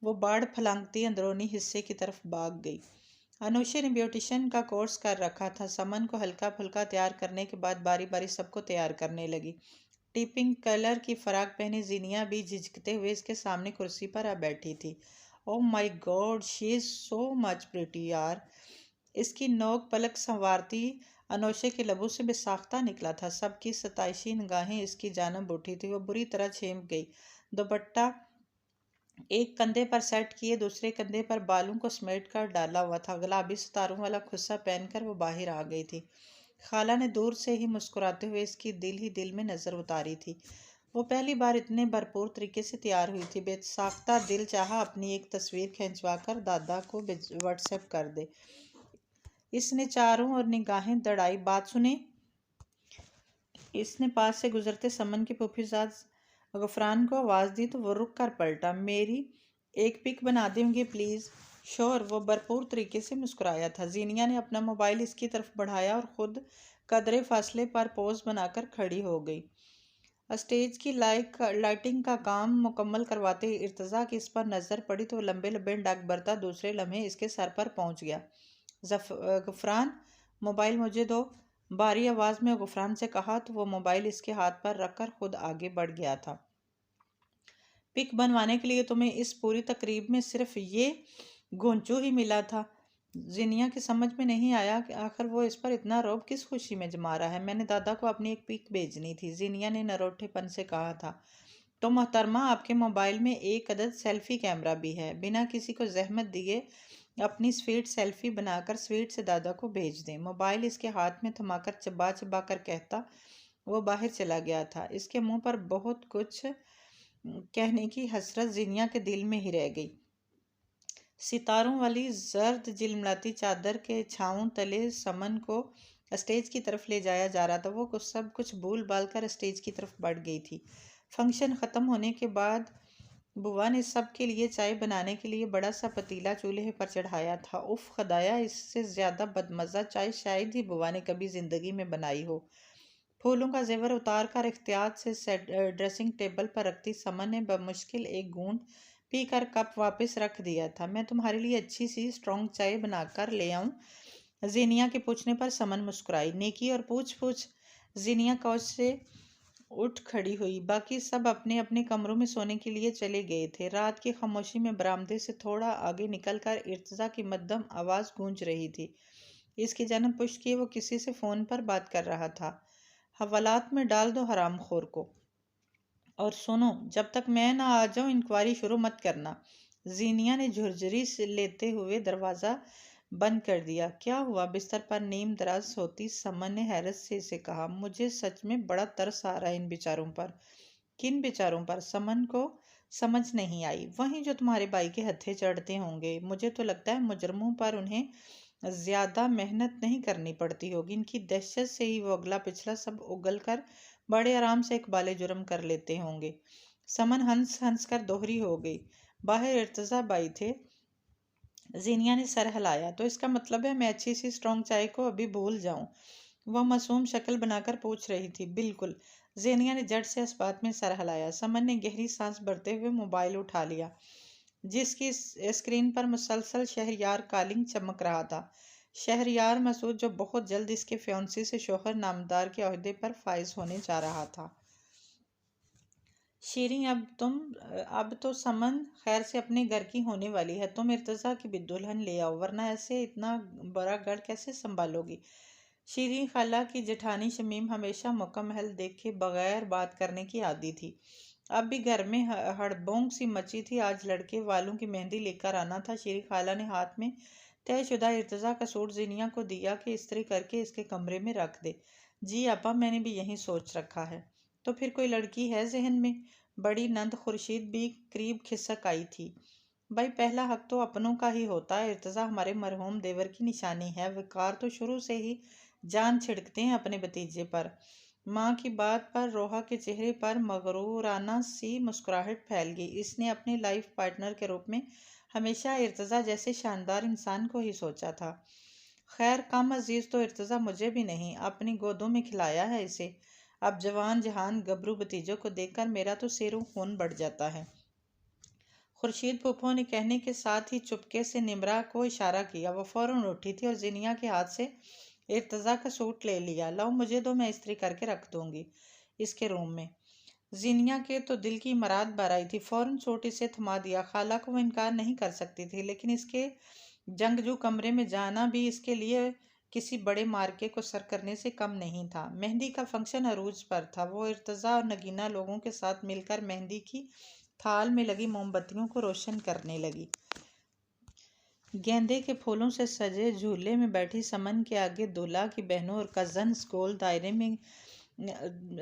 وہ باڑ پھلانگتی اندرونی حصے کی طرف بھاگ گئی۔ انوشے نے بیوٹیشن کا کورس کر رکھا تھا۔ سمن کو ہلکا پھلکا تیار کرنے کے بعد باری باری سب کو تیار کرنے لگی۔ پنک کلر کی فراک پہنے زینیا بھی جھجکتے ہوئے اس کے سامنے کرسی پر آ بیٹھی تھی۔ اوہ مائی گاڈ، شی از سو مچ پریٹی یار! اس کی نوک پلک سنوارتی انوشے کے لبوں سے بے ساختہ نکلا تھا۔ سب کی ستائشی نگاہیں اس کی جانب اٹھی تھی۔ وہ بری طرح چھینک گئی۔ دوپٹہ ایک کندھے پر سیٹ کیے دوسرے کندھے پر بالوں کو سمیٹ کر ڈالا ہوا تھا۔ گلابی ستاروں والا خصہ پہن کر وہ باہر آ گئی تھی۔ خالہ نے دور سے ہی مسکراتے ہوئے اس کی دل ہی دل میں نظر اتاری تھی۔ وہ پہلی بار اتنے بھرپور طریقے سے تیار ہوئی تھی۔ بے ساختہ دل چاہا اپنی ایک تصویر کھنچوا کر دادا کو واٹس ایپ کر دے۔ اس نے چاروں اور نگاہیں دوڑائی۔ بات سنیں! اس نے پاس سے گزرتے سمن کے پھوپھی زاد غفران کو آواز دی تو وہ رک کر پلٹا۔ میری ایک پک بنا دیں گے پلیز؟ شور! وہ بھرپور طریقے سے مسکرایا تھا۔ زینیا نے اپنا موبائل اس کی طرف بڑھایا اور خود قدرے فاصلے پر پوز بنا کر کھڑی ہو گئی۔ اسٹیج کی لائٹنگ کا کام مکمل کرواتے ہی ارتضیٰ کی اس پر نظر پڑی تو وہ لمبے لمبے ڈگ برتا دوسرے لمحے اس کے سر پر پہنچ گیا۔ غفران، موبائل مجھے دو، بھاری آواز میں غفران سے کہا تو وہ موبائل اس کے ہاتھ پر رکھ کر خود آگے بڑھ گیا تھا۔ پک بنوانے کے لیے تمہیں اس پوری تقریب میں صرف یہ گونچو ہی ملا تھا؟ زینیا کی سمجھ میں نہیں آیا کہ آخر وہ اس پر اتنا رعب کس خوشی میں جما رہا ہے۔ میں نے دادا کو اپنی ایک پک بھیجنی تھی، زینیا نے نروٹھے پن سے کہا تھا۔ تو محترمہ، آپ کے موبائل میں ایک عدد سیلفی کیمرہ بھی ہے۔ بنا کسی کو زحمت دیے اپنی سویٹ سیلفی بنا کر سویٹ سے دادا کو بھیج دیں۔ موبائل اس کے ہاتھ میں تھما کر چبا چبا کر کہتا وہ باہر چلا گیا تھا۔ اس کے منہ پر بہت کچھ کہنے کی حسرت زینیا کے دل میں ہی رہ گئی۔ ستاروں والی زرد جلملاتی چادر کے چھاؤں تلے سمن کو اسٹیج کی طرف لے جایا جا رہا تھا۔ وہ سب کچھ بھول بھال کر اسٹیج کی طرف بڑھ گئی تھی۔ فنکشن ختم ہونے کے بعد بوا نے سب کے لیے چائے بنانے کے لیے بڑا سا پتیلا چولہے پر چڑھایا تھا۔ اف خدایا، اس سے زیادہ بدمزہ چائے شاید ہی بوا نے کبھی زندگی میں بنائی ہو۔ پھولوں کا زیور اتار کر احتیاط سے ڈریسنگ ٹیبل پر رکھتی سمن نے بمشکل ایک گھونٹ پی کر کپ واپس رکھ دیا تھا۔ میں تمہارے لیے اچھی سی اسٹرانگ چائے بنا کر لے آؤں؟ زینیا کے پوچھنے پر سمن مسکرائی۔ نیکی اور پوچھ۔ زینیا کوچ سے اٹھ کھڑی ہوئی۔ باقی سب اپنے اپنے کمروں میں سونے کے لیے چلے گئے تھے۔ رات کی خاموشی میں برآمدے سے تھوڑا آگے نکل کر ارتضیٰ کی مدھم آواز گونج رہی تھی۔ اس کی جانب پشت کیے وہ کسی سے فون پر بات کر رہا تھا۔ حوالات میں ڈال دو حرام خور کو، اور سنو، جب تک میں نہ آ جاؤں انکوائری شروع مت کرنا۔ زینیا نے جھرجھری سے لیتے ہوئے دروازہ بند کر دیا۔ کیا ہوا؟ بستر پر نیم دراز ہوتی سمن نے حیرت سے اسے کہا۔ مجھے سچ میں بڑا ترس آ رہا ہے ان بیچاروں پر۔ کن بیچاروں پر؟ سمن کو سمجھ نہیں آئی۔ وہیں جو تمہارے بھائی کے ہتھے چڑھتے ہوں گے۔ مجھے تو لگتا ہے مجرموں پر انہیں زیادہ محنت نہیں کرنی پڑتی ہوگی۔ ان کی دہشت سے ہی وہ اگلا پچھلا سب اگل کر بڑے آرام سے اقبال جرم کر لیتے ہوں گے۔ سمن ہنس ہنس کر دوہری ہو گئی۔ باہر ارتضا بائی تھے۔ زینیا نے سر ہلایا۔ تو اس کا مطلب ہے میں اچھی سی اسٹرانگ چائے کو ابھی بھول جاؤں؟ وہ معصوم شکل بنا کر پوچھ رہی تھی۔ بالکل۔ زینیا نے جھٹ سے اس بات میں سر ہلایا۔ سمن نے گہری سانس بھرتے ہوئے موبائل اٹھا لیا، جس کی اسکرین پر مسلسل شہریار کالنگ چمک رہا تھا۔ شہریار مسعود، جو بہت جلد اس کے فیونسی سے شوہر نامدار کے عہدے پر فائز ہونے جا رہا تھا۔ شیریں، اب تو سمن خیر سے اپنے گھر کی ہونے والی ہے۔ تم ارتضا کی بھی دلہن لے آؤ، ورنہ ایسے اتنا بڑا گھر کیسے سنبھالو گی؟ شیریں خالہ کی جٹھانی شمیم ہمیشہ موقع محل دیکھے بغیر بات کرنے کی عادی تھی۔ اب بھی گھر میں ہڑبونگ سی مچی تھی۔ آج لڑکے والوں کی مہندی لے کر آنا تھا۔ شیریں خالہ نے ہاتھ میں طے شدہ ارتضا کا سوٹ زینیا کو دیا کہ استری کر کے اس کے کمرے میں رکھ دے۔ جی آپا، میں نے بھی یہی سوچ رکھا ہے۔ تو پھر کوئی لڑکی ہے ذہن میں؟ بڑی نند خورشید بھی قریب کھسک آئی تھی۔ بھائی، پہلا حق تو اپنوں کا ہی ہوتا ہے۔ ارتضا ہمارے مرحوم دیور کی نشانی ہے۔ وقار تو شروع سے ہی جان چھڑکتے ہیں اپنے بھتیجے پر۔ ماں کی بات پر روحا کے چہرے پر مغرورانہ سی مسکراہٹ پھیل گئی۔ اس نے اپنے لائف پارٹنر کے روپ میں ہمیشہ ارتضا جیسے شاندار انسان کو ہی سوچا تھا۔ خیر، کم عزیز تو ارتضا مجھے بھی نہیں، اپنی گودوں میں کھلایا ہے اسے۔ اب جوان جہان گبرو بھتیجوں کو دیکھ کر میرا تو سیر و خون بڑھ جاتا ہے۔ خورشید پھوپھو نے کہنے کے ساتھ ہی چپکے سے نمرا کو اشارہ کیا۔ وہ فوراً اٹھی تھی اور زینیا کے ہاتھ سے ارتضا کا سوٹ لے لیا۔ لاؤ مجھے دو، میں استری کر کے رکھ دوں گی اس کے روم میں۔ زینیا کے تو دل کی مراد بھر آئی تھی۔ فوراً سوٹ اسے تھما دیا۔ خالہ کو وہ انکار نہیں کر سکتی تھی، لیکن اس کے جنگجو کمرے میں جانا بھی اس کے لیے کسی بڑے مارکے کو سر کرنے سے کم نہیں تھا۔ مہندی کا فنکشن عروج پر تھا۔ وہ ارتضا اور نگینہ لوگوں کے ساتھ مل کر مہندی کی تھال میں لگی موم بتیوں کو روشن کرنے لگی۔ گیندے کے پھولوں سے سجے جھولے میں بیٹھی سمن کے آگے دولہا کی بہنوں اور کزنز گول دائرے میں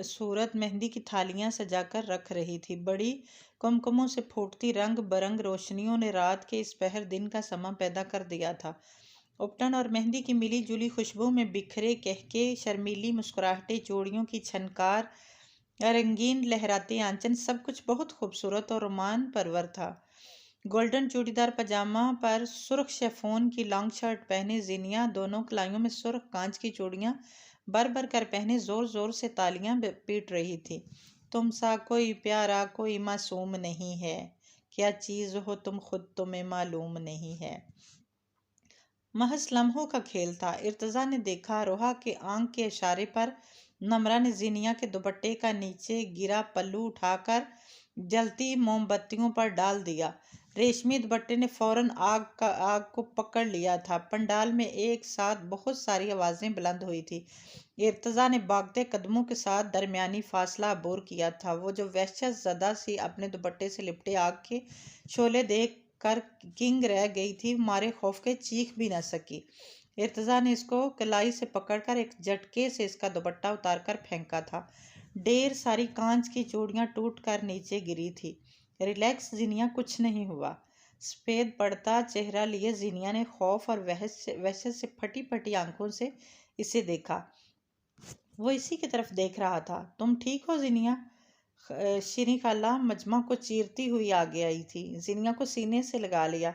صورت مہندی کی تھالیاں سجا کر رکھ رہی تھی۔ بڑی کمکموں سے پھوٹتی رنگ برنگ روشنیوں نے رات کے اس پہر دن کا سماں پیدا کر دیا تھا۔ اپٹن اور مہندی کی ملی جلی خوشبو میں بکھرے کہکے، شرمیلی مسکراہٹیں، چوڑیوں کی چھنکار، رنگین لہراتے آنچن، سب کچھ بہت خوبصورت اور رومان پرور تھا۔ گولڈن چوڑی دار پاجامہ پر سرخ شیفون کی لانگ شرٹ پہنے زینیا دونوں کلائیوں میں سرخ کانچ کی چوڑیاں بھر بھر کر پہنے زور زور سے تالیاں پیٹ رہی تھی۔ تم سا کوئی پیارا کوئی معصوم نہیں ہے، کیا چیز ہو تم خود تمہیں معلوم نہیں ہے۔ محض لمحوں کا کھیل تھا۔ ارتضا نے دیکھا، روحا کے آنکھ کے اشارے پر نمرا نے زینیا کے دوپٹے کا نیچے گرا پلو اٹھا کر جلتی موم بتیوں پر ڈال دیا۔ ریشمی دوپٹے نے فوراً آگ کو پکڑ لیا تھا۔ پنڈال میں ایک ساتھ بہت ساری آوازیں بلند ہوئی تھیں۔ ارتضا نے بھاگتے قدموں کے ساتھ درمیانی فاصلہ عبور کیا تھا۔ وہ جو وحشت زدہ سی اپنے دوپٹے سے لپٹے آگ کے شعلے دیکھ کر کنگ رہ گئی تھی، مارے خوف کے چیخ بھی نہ سکی۔ ارتضا نے اس کو کلائی سے پکڑ کر ایک جھٹکے سے اس کا دوپٹہ اتار کر پھینکا تھا۔ ڈھیر ساری کانچ کی چوڑیاں ٹوٹ کر نیچے گری تھی۔ ریلیکس زینیا، کچھ نہیں ہوا۔ سفید پڑتا چہرہ لیے زینیا نے خوف اور وحشت سے پھٹی پھٹی آنکھوں سے اسے دیکھا۔ وہ اسی کی طرف دیکھ رہا تھا۔ تم ٹھیک ہو زینیا؟ شیریں خالہ مجمع کو چیرتی ہوئی آگے آئی تھی۔ زینیا کو سینے سے لگا لیا۔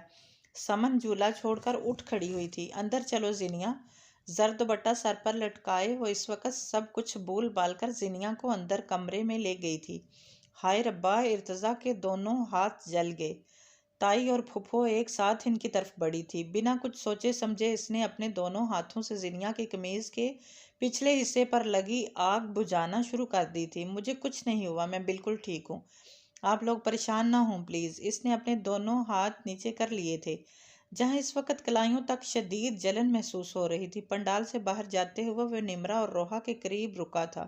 سمن جھولا چھوڑ کر اٹھ کھڑی ہوئی تھی۔ اندر چلو زینیا۔ زرد دوپٹہ سر پر لٹکائے وہ اس وقت سب کچھ بھول بھال کر زینیا کو اندر کمرے میں لے گئی تھی۔ ہائے ربا! ارتضا کے دونوں ہاتھ جل گئے۔ تائی اور پھوپھو ایک ساتھ ان کی طرف بڑھی تھی۔ بنا کچھ سوچے سمجھے اس نے اپنے دونوں ہاتھوں سے زینیا کی قمیض کے پچھلے حصے پر لگی آگ بجھانا شروع کر دی تھی۔ مجھے کچھ نہیں ہوا، میں بالکل ٹھیک ہوں، آپ لوگ پریشان نہ ہوں پلیز۔ اس نے اپنے دونوں ہاتھ نیچے کر لیے تھے، جہاں اس وقت کلائیوں تک شدید جلن محسوس ہو رہی تھی۔ پنڈال سے باہر جاتے ہوئے وہ نمرا اور روحا کے قریب رکا تھا۔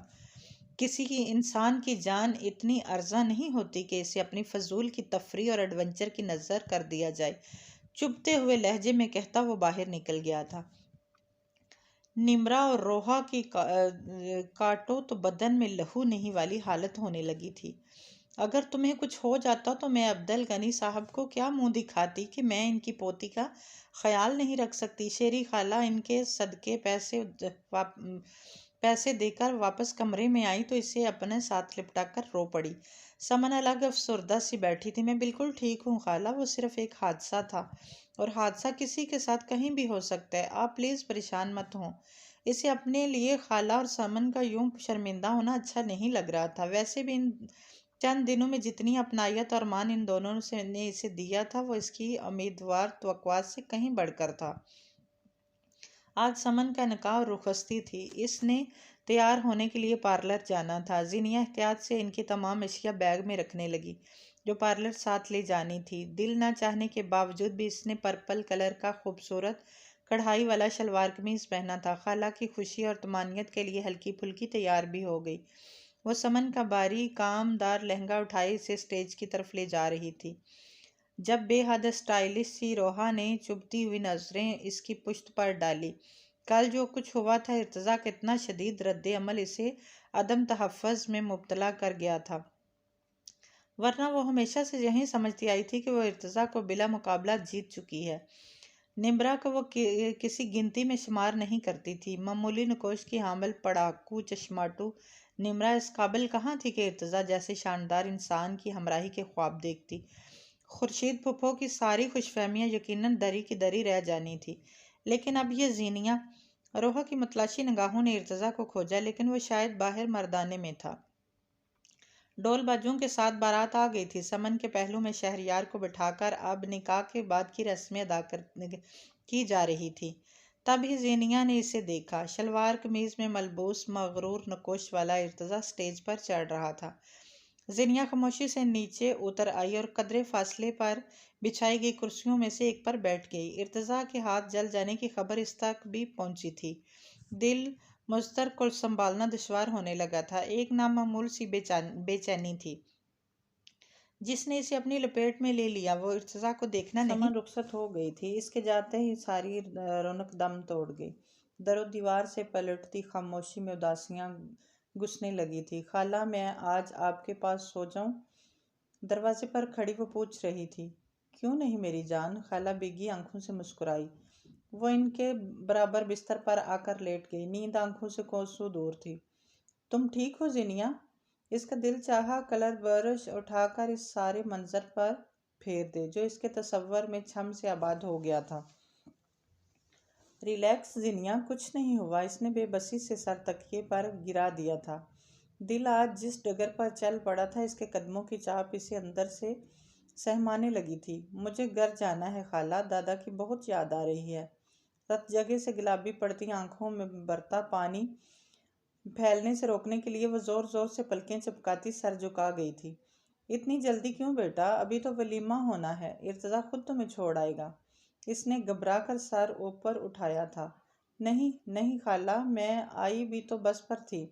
کسی کی انسان کی جان اتنی ارزاں نہیں ہوتی کہ اسے اپنی فضول کی تفریح اور ایڈونچر کی نذر کر دیا جائے۔ چبھتے ہوئے لہجے میں کہتا وہ باہر نکل گیا تھا۔ نمرا اور روحا کی کاٹو تو بدن میں لہو نہیں والی حالت ہونے لگی تھی۔ اگر تمہیں کچھ ہو جاتا تو میں عبدل غنی صاحب کو کیا منہ دکھاتی کہ میں ان کی پوتی کا خیال نہیں رکھ سکتی۔ شیری خالہ ان کے صدقے پیسے دے کر واپس کمرے میں آئی تو اسے اپنے ساتھ لپٹا کر رو پڑی۔ سمن الگ افسردہ سی بیٹھی تھی۔ میں بالکل ٹھیک ہوں خالہ، وہ صرف ایک حادثہ تھا، اور حادثہ کسی کے ساتھ کہیں بھی ہو سکتا ہے، آپ پلیز پریشان مت ہوں۔ اسے اپنے لیے خالہ اور سمن کا یوں شرمندہ ہونا اچھا نہیں لگ رہا تھا۔ ویسے بھی ان چند دنوں میں جتنی اپنائیت اور مان ان دونوں نے اسے دیا تھا وہ اس کی امیدوار توقعات سے کہیں بڑھ کر تھا۔ آج سمن کا نکاح اور رخصتی تھی۔ اس نے تیار ہونے کے لیے پارلر جانا تھا۔ زینیا احتیاط سے ان کی تمام اشیاء بیگ میں رکھنے لگی جو پارلر ساتھ لے جانی تھی۔ دل نہ چاہنے کے باوجود بھی اس نے پرپل کلر کا خوبصورت کڑھائی والا شلوار قمیض پہنا تھا۔ خالہ کی خوشی اور طمانینت کے لیے ہلکی پھلکی تیار بھی ہو گئی۔ وہ سمن کا بھاری کام دار لہنگا اٹھائے اسے اسٹیج کی طرف لے جا رہی تھی جب بے حد اسٹائلش سی روحا نے چبھتی ہوئی نظریں اس کی پشت پر ڈالی۔ کل جو کچھ ہوا تھا، ارتضیٰ کا اتنا شدید رد عمل اسے عدم تحفظ میں مبتلا کر گیا تھا، ورنہ وہ ہمیشہ سے یہی سمجھتی آئی تھی کہ وہ ارتضیٰ کو بلا مقابلہ جیت چکی ہے۔ نمرا کو وہ کسی گنتی میں شمار نہیں کرتی تھی۔ معمولی نکوش کی حامل پڑاکو چشماٹو نمرا اس قابل کہاں تھی کہ ارتضیٰ جیسے شاندار انسان کی ہمراہی کے خواب دیکھتی۔ خورشید پھپھو کی ساری خوش فہمیاں یقیناً دری کی دری رہ جانی تھی، لیکن اب یہ زینیا روحا کی متلاشی نگاہوں نے ارتضیٰ کو کھوجا، لیکن وہ شاید باہر مردانے میں تھا۔ ڈول بازوں کے ساتھ بارات آ گئی تھی۔ سمن کے پہلو میں شہریار کو بٹھا کر اب نکاح کے بعد کی رسمیں ادا کی جا رہی تھی۔ تب ہی زینیا نے اسے دیکھا۔ شلوار قمیض میں ملبوس مغرور نکوش والا ارتضیٰ اسٹیج پر چڑھ رہا تھا۔ زینیا خاموشی سے نیچے اتر آئی اور قدرے فاصلے پر بچھائی گئی کرسیوں میں سے ایک پر بیٹھ گئی۔ ارتضیٰ کے ہاتھ جل جانے کی خبر اس تک بھی پہنچی تھی۔ دل مضطر کو سنبھالنا دشوار ہونے لگا تھا۔ ایک نامعلوم سی بے چینی تھی جس نے اسے اپنی لپیٹ میں لے لیا۔ وہ ارتضیٰ کو دیکھنا نہیں۔ سمن رخصت ہو گئی تھی۔ اس کے جاتے ہی ساری رونق دم توڑ گئی۔ در و دیوار سے پلٹتی خاموشی میں اداسیاں گھسنے لگی تھی۔ خالہ میں آج آپ کے پاس سو جاؤں؟ دروازے پر کھڑی وہ پوچھ رہی تھی۔ کیوں نہیں میری جان؟ خالہ بیگی آنکھوں سے مسکرائی۔ وہ ان کے برابر بستر پر آ کر لیٹ گئی۔ نیند آنکھوں سے کوسوں دور تھی۔ تم ٹھیک ہو زینیا؟ اس کا دل چاہا کلر برش اٹھا کر اس سارے منظر پر پھیر دے جو اس کے تصور میں چھم سے آباد ہو گیا تھا۔ ریلیکس زینیا، کچھ نہیں ہوا۔ اس نے بے بسی سے سر تکیے پر گرا دیا تھا۔ دل آج جس ڈگر پر چل پڑا تھا اس کے قدموں کی چاپ اسے اندر سے سہمانے لگی تھی۔ مجھے گھر جانا ہے خالہ، دادا کی بہت یاد آ رہی ہے۔ رت جگہ سے گلابی پڑتی آنکھوں میں برتا پانی پھیلنے سے روکنے کے لیے وہ زور زور سے پلکیں چپکاتی سر جھکا گئی تھی۔ اتنی جلدی کیوں بیٹا؟ ابھی تو ولیمہ ہونا ہے، ارتضیٰ خود تمہیں چھوڑ آئے گا۔ اس نے گھبرا کر سر اوپر اٹھایا تھا۔ نہیں نہیں خالہ، میں آئی بھی تو بس پر تھی،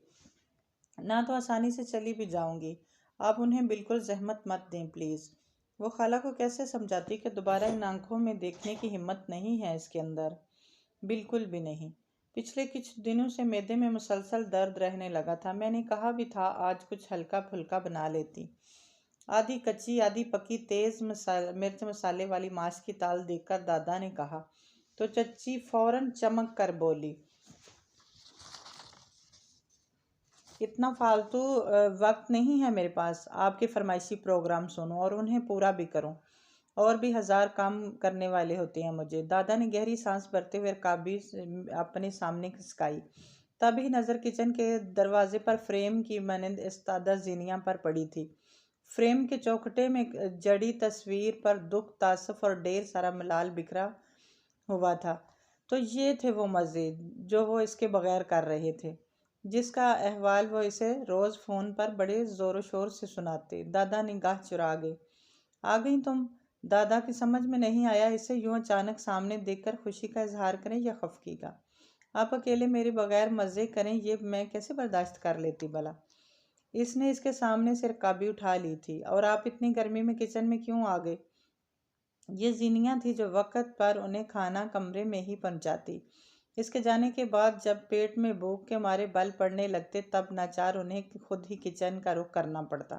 نہ تو آسانی سے چلی بھی جاؤں گی۔ آپ انہیں بالکل زحمت مت دیں پلیز۔ وہ خالہ کو کیسے سمجھاتی کہ دوبارہ ان آنکھوں میں دیکھنے کی ہمت نہیں ہے اس کے اندر؟ بالکل بھی نہیں۔ پچھلے کچھ دنوں سے معدے میں مسلسل درد رہنے لگا تھا۔ میں نے کہا بھی تھا آج کچھ ہلکا پھلکا بنا لیتی۔ آدھی کچی آدھی پکی تیز مرچ مسالے والی ماش کی تال دیکھ کر دادا نے کہا تو چچی فوراً چمک کر بولی، اتنا فالتو وقت نہیں ہے میرے پاس، آپ کے فرمائشی پروگرام سنوں اور انہیں پورا بھی کروں، اور بھی ہزار کام کرنے والے ہوتے ہیں مجھے۔ دادا نے گہری سانس بھرتے ہوئے رکابی اپنے سامنے کھسکائی۔ تب ہی نظر کچن کے دروازے پر فریم کی مانند ایستادہ زینیا پر پڑی تھی۔ فریم کے چوکھٹے میں جڑی تصویر پر دکھ، تعاسف اور ڈھیر سارا ملال بکھرا ہوا تھا۔ تو یہ تھے وہ مزے جو وہ اس کے بغیر کر رہے تھے، جس کا احوال وہ اسے روز فون پر بڑے زور و شور سے سناتے۔ دادا نگاہ چرا گئے۔ آ گئی تم؟ دادا کی سمجھ میں نہیں آیا اسے یوں اچانک سامنے دیکھ کر خوشی کا اظہار کریں یا خفگی کا۔ آپ اکیلے میرے بغیر مزے کریں یہ میں کیسے برداشت کر لیتی بھلا؟ اس نے اس کے سامنے سے رکابی اٹھا لی تھی۔ اور آپ اتنی گرمی میں کچن میں کیوں آ گئے؟ یہ زینیا تھی جو وقت پر انہیں کھانا کمرے میں ہی پہنچاتی۔ اس کے جانے کے بعد جب پیٹ میں بھوک کے مارے بل پڑنے لگتے تب ناچار انہیں خود ہی کچن کا رخ کرنا پڑتا۔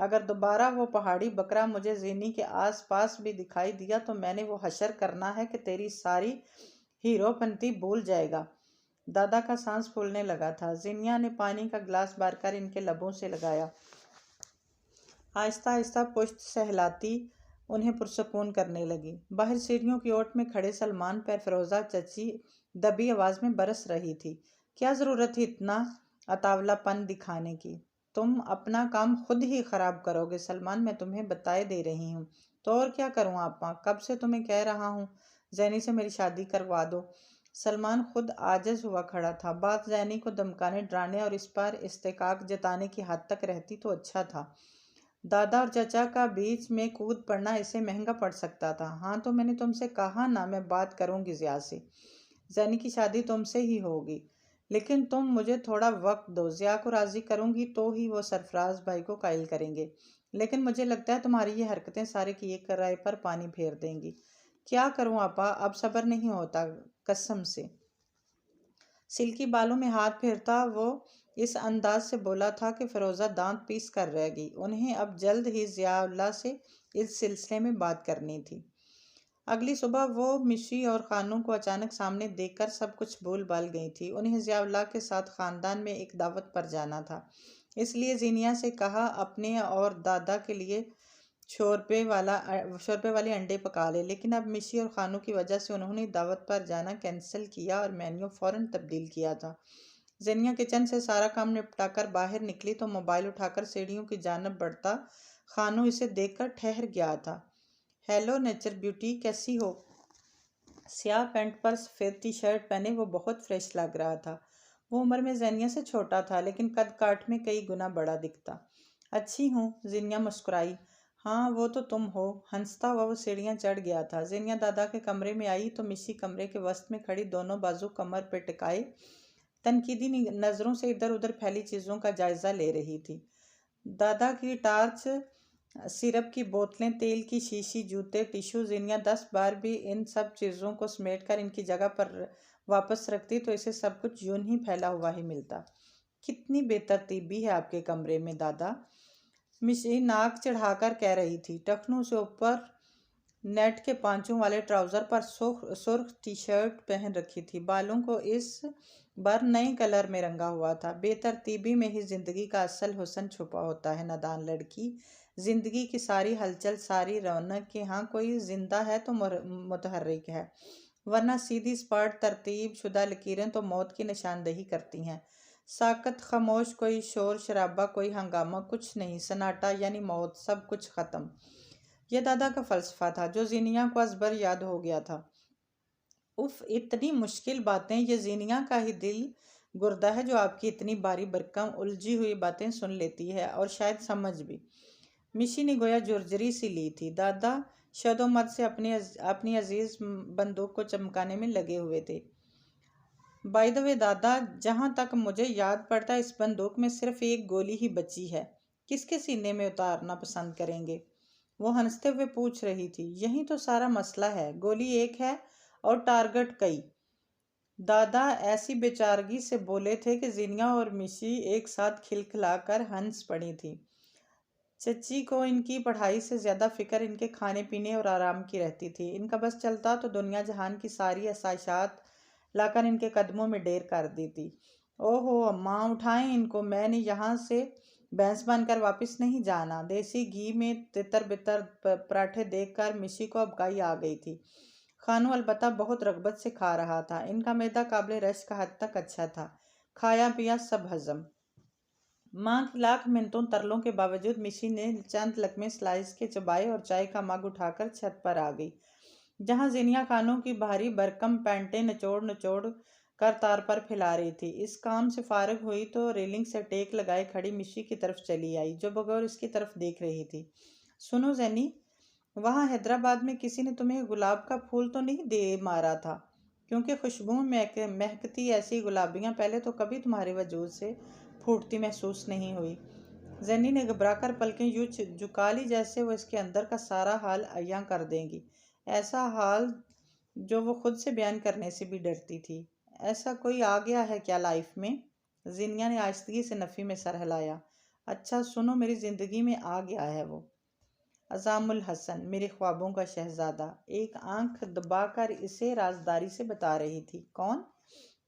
اگر دوبارہ وہ پہاڑی بکرا مجھے زینی کے آس پاس بھی دکھائی دیا تو میں نے وہ حشر کرنا ہے کہ تیری ساری ہیرو پنتی بھول جائے گا۔ دادا کا سانس پھولنے لگا تھا۔ زینیا نے پانی کا گلاس بھر کر ان کے لبوں سے لگایا۔ آہستہ آہستہ پشت سہلاتی انہیں پرسکون کرنے لگی۔ باہر سیڑھیوں کی اوٹ میں کھڑے سلمان پر فیروزہ چچی دبی آواز میں برس رہی تھی۔ کیا ضرورت تھی اتنا اطاولہ پن دکھانے کی؟ تم اپنا کام خود ہی خراب کرو گے سلمان، میں تمہیں بتائے دے رہی ہوں۔ تو اور کیا کروں آپا؟ کب سے تمہیں کہہ رہا ہوں زینی سے میری شادی کروا دو۔ سلمان خود عاجز ہوا کھڑا تھا۔ بات زینی کو دمکانے، ڈرانے اور اس پر استحقاق جتانے کی حد تک رہتی تو اچھا تھا۔ دادا اور چچا کا بیچ میں کود پڑنا اسے مہنگا پڑ سکتا تھا۔ ہاں تو میں نے تم سے کہا نا میں بات کروں گی ضیاء سے۔ زینی کی شادی تم سے ہی ہوگی، لیکن تم مجھے تھوڑا وقت دو۔ ضیاء کو راضی کروں گی تو ہی وہ سرفراز بھائی کو قائل کریں گے، لیکن مجھے لگتا ہے تمہاری یہ حرکتیں سارے کیے کرائے پر پانی پھیر دیں گی۔ کیا کروں آپا، اب صبر نہیں ہوتا قسم سے۔ سلکی بالوں میں ہاتھ پھیرتا وہ اس انداز سے بولا تھا کہ فیروزہ دانت پیس کر رہ گئی۔ انہیں اب جلد ہی ضیاء اللہ سے اس سلسلے میں بات کرنی تھی۔ اگلی صبح وہ مشی اور خانوں کو اچانک سامنے دیکھ کر سب کچھ بھول بھال گئی تھی۔ انہیں ضیاء اللہ کے ساتھ خاندان میں ایک دعوت پر جانا تھا، اس لیے زینیا سے کہا اپنے اور دادا کے لیے شوربے والے انڈے پکا لے، لیکن اب مشی اور خانوں کی وجہ سے انہوں نے دعوت پر جانا کینسل کیا اور مینیو فوراً تبدیل کیا تھا۔ زینیا کچن سے سارا کام نپٹا کر باہر نکلی تو موبائل اٹھا کر سیڑھیوں کی جانب بڑھتا خانوں اسے دیکھ کر ٹھہر گیا تھا۔ ہیلو نیچر بیوٹی، کیسی ہو؟ سیاہ پینٹ پر سفید ٹی شرٹ پہنے وہ بہت فریش لگ رہا تھا۔ وہ عمر میں زینیا سے چھوٹا تھا لیکن قد کاٹ میں کئی گنا بڑا دکھتا۔ اچھی ہوں، زینیا مسکرائی۔ ہاں وہ تو تم ہو۔ ہنستا ہوا وہ سیڑھیاں چڑھ گیا تھا۔ زینیا دادا کے کمرے میں آئی تو مشی کمرے کے وسط میں کھڑی دونوں بازو کمر پہ ٹکائے تنقیدی نظروں سے ادھر ادھر پھیلی چیزوں کا جائزہ لے رہی تھی۔ دادا کی ٹارچ، سیرپ کی بوتلیں، تیل کی شیشی، جوتے، ٹیشو۔ زینیا 10 بار بھی ان سب چیزوں کو سمیٹ کر ان کی جگہ پر واپس رکھتی تو اسے سب کچھ یوں ہی پھیلا ہوا ہی ملتا۔ کتنی بے ترتیبی ہے آپ کے کمرے میں دادا، مشی ناک چڑھا کر کہہ رہی تھی۔ ٹخنوں سے اوپر نیٹ کے پانچوں والے ٹراؤزر پر سرخ ٹی شرٹ پہن رکھی تھی۔ بالوں کو اس بار نئے کلر میں رنگا ہوا تھا۔ بے ترتیبی میں ہی زندگی کا اصل حسن چھپا ہوتا ہے نادان لڑکی۔ زندگی کی ساری ہلچل، ساری رونق کہ ہاں کوئی زندہ ہے تو متحرک ہے، ورنہ سیدھی سپاٹ ترتیب شدہ لکیریں تو موت کی نشاندہی کرتی ہیں۔ ساکت، خاموش، کوئی شور شرابہ، کوئی ہنگامہ، کچھ نہیں، سناٹا یعنی موت، سب کچھ ختم۔ یہ دادا کا فلسفہ تھا جو زینیا کو ازبر یاد ہو گیا تھا۔ اف، اتنی مشکل باتیں، یہ زینیا کا ہی دل گردہ ہے جو آپ کی اتنی باری بھرکم الجھی ہوئی باتیں سن لیتی ہے اور شاید سمجھ بھی۔ مشی نے گویا جرجری سی لی تھی۔ دادا شد و مد سے اپنی عزیز بندوق کو چمکانے میں لگے ہوئے تھے۔ بائی دا وے دادا، جہاں تک مجھے یاد پڑتا ہے اس بندوق میں صرف ایک گولی ہی بچی ہے، کس کے سینے میں اتارنا پسند کریں گے؟ وہ ہنستے ہوئے پوچھ رہی تھی۔ یہی تو سارا مسئلہ ہے، گولی ایک ہے اور ٹارگٹ کئی۔ دادا ایسی بے چارگی سے بولے تھے کہ زینیا اور مشی ایک ساتھ کھلکھلا کر ہنس پڑی تھی۔ چچی کو ان کی پڑھائی سے زیادہ فکر ان کے کھانے پینے اور آرام کی رہتی تھی۔ ان کا بس چلتا تو دنیا جہان کی ساری آسائشات لا کر ان کے قدموں میں ڈھیر کر دیتی۔ او ہو اماں، اٹھائیں ان کو، میں نے یہاں سے بھینس بن کر واپس نہیں جانا۔ دیسی گھی میں تتر بتر پراٹھے دیکھ کر مشی کو ابکائی آ گئی تھی۔ خانو البتہ بہت رغبت سے کھا رہا تھا۔ ان کا معدہ قابل رشک حد تک اچھا تھا، کھایا پیا سب ہضم۔ ماں کی لاکھ منتوں ترلوں کے باوجود مشی نے چند لقمے سلائس کے چبائے اور چائے کا مگ اٹھا کر چھت پر آ گئی، جہاں زینیا خانوں کی بھاری بھرکم پینٹیں نچوڑ نچوڑ کر تار پر پھیلا رہی تھی۔ اس کام سے فارغ ہوئی تو ریلنگ سے ٹیک لگائے کھڑی مشی کی طرف چلی آئی، جو بغور اس کی طرف دیکھ رہی تھی۔ سنو زینی، وہاں حیدرآباد میں کسی نے تمہیں گلاب کا پھول تو نہیں دے مارا تھا؟ کیونکہ خوشبو مہکتی ایسی گلابیاں پہلے تو کبھی تمہارے وجود سے پھوٹتی محسوس نہیں ہوئی۔ زینی نے گھبرا کر پلکیں یوں جھکا لی جیسے وہ اس کے اندر کا سارا حال عیاں کر دے گی، ایسا حال جو وہ خود سے بیان کرنے سے بھی ڈرتی تھی۔ ایسا کوئی آ گیا ہے کیا لائف میں؟ زینیا نے آہستگی سے نفی میں سر ہلایا۔ اچھا سنو، میری زندگی میں آ گیا ہے وہ عظام الحسن، میرے خوابوں کا شہزادہ، ایک آنکھ دبا کر اسے رازداری سے بتا رہی تھی۔ کون؟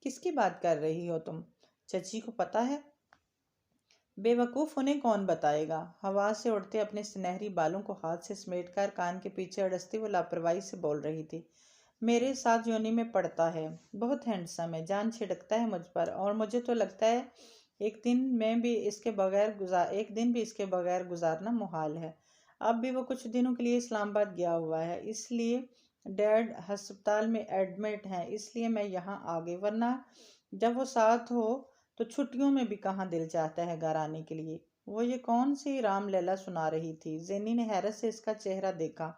کس کی بات کر رہی ہو تم؟ چچی کو پتہ ہے؟ بے وقوف، انہیں کون بتائے گا؟ ہوا سے اڑتے اپنے سنہری بالوں کو ہاتھ سے سمیٹ کر کان کے پیچھے اڑستی وہ لاپرواہی سے بول رہی تھی۔ میرے ساتھ یونی میں پڑھتا ہے، بہت ہینڈسم ہے، جان چھڑکتا ہے مجھ پر، اور مجھے تو لگتا ہے ایک دن بھی اس کے بغیر گزارنا محال ہے۔ اب بھی وہ کچھ دنوں کے لیے اسلام آباد گیا ہوا ہے، اس لیے ڈیڈ ہسپتال میں ایڈمٹ ہیں، اس لیے میں یہاں آ گئی، ورنہ جب وہ ساتھ ہو تو چھٹیوں میں بھی کہاں دل چاہتا ہے گھر آنے کے لیے۔ وہ یہ کون سی رام لیلا سنا رہی تھی؟ زینی نے حیرت سے اس کا چہرہ دیکھا۔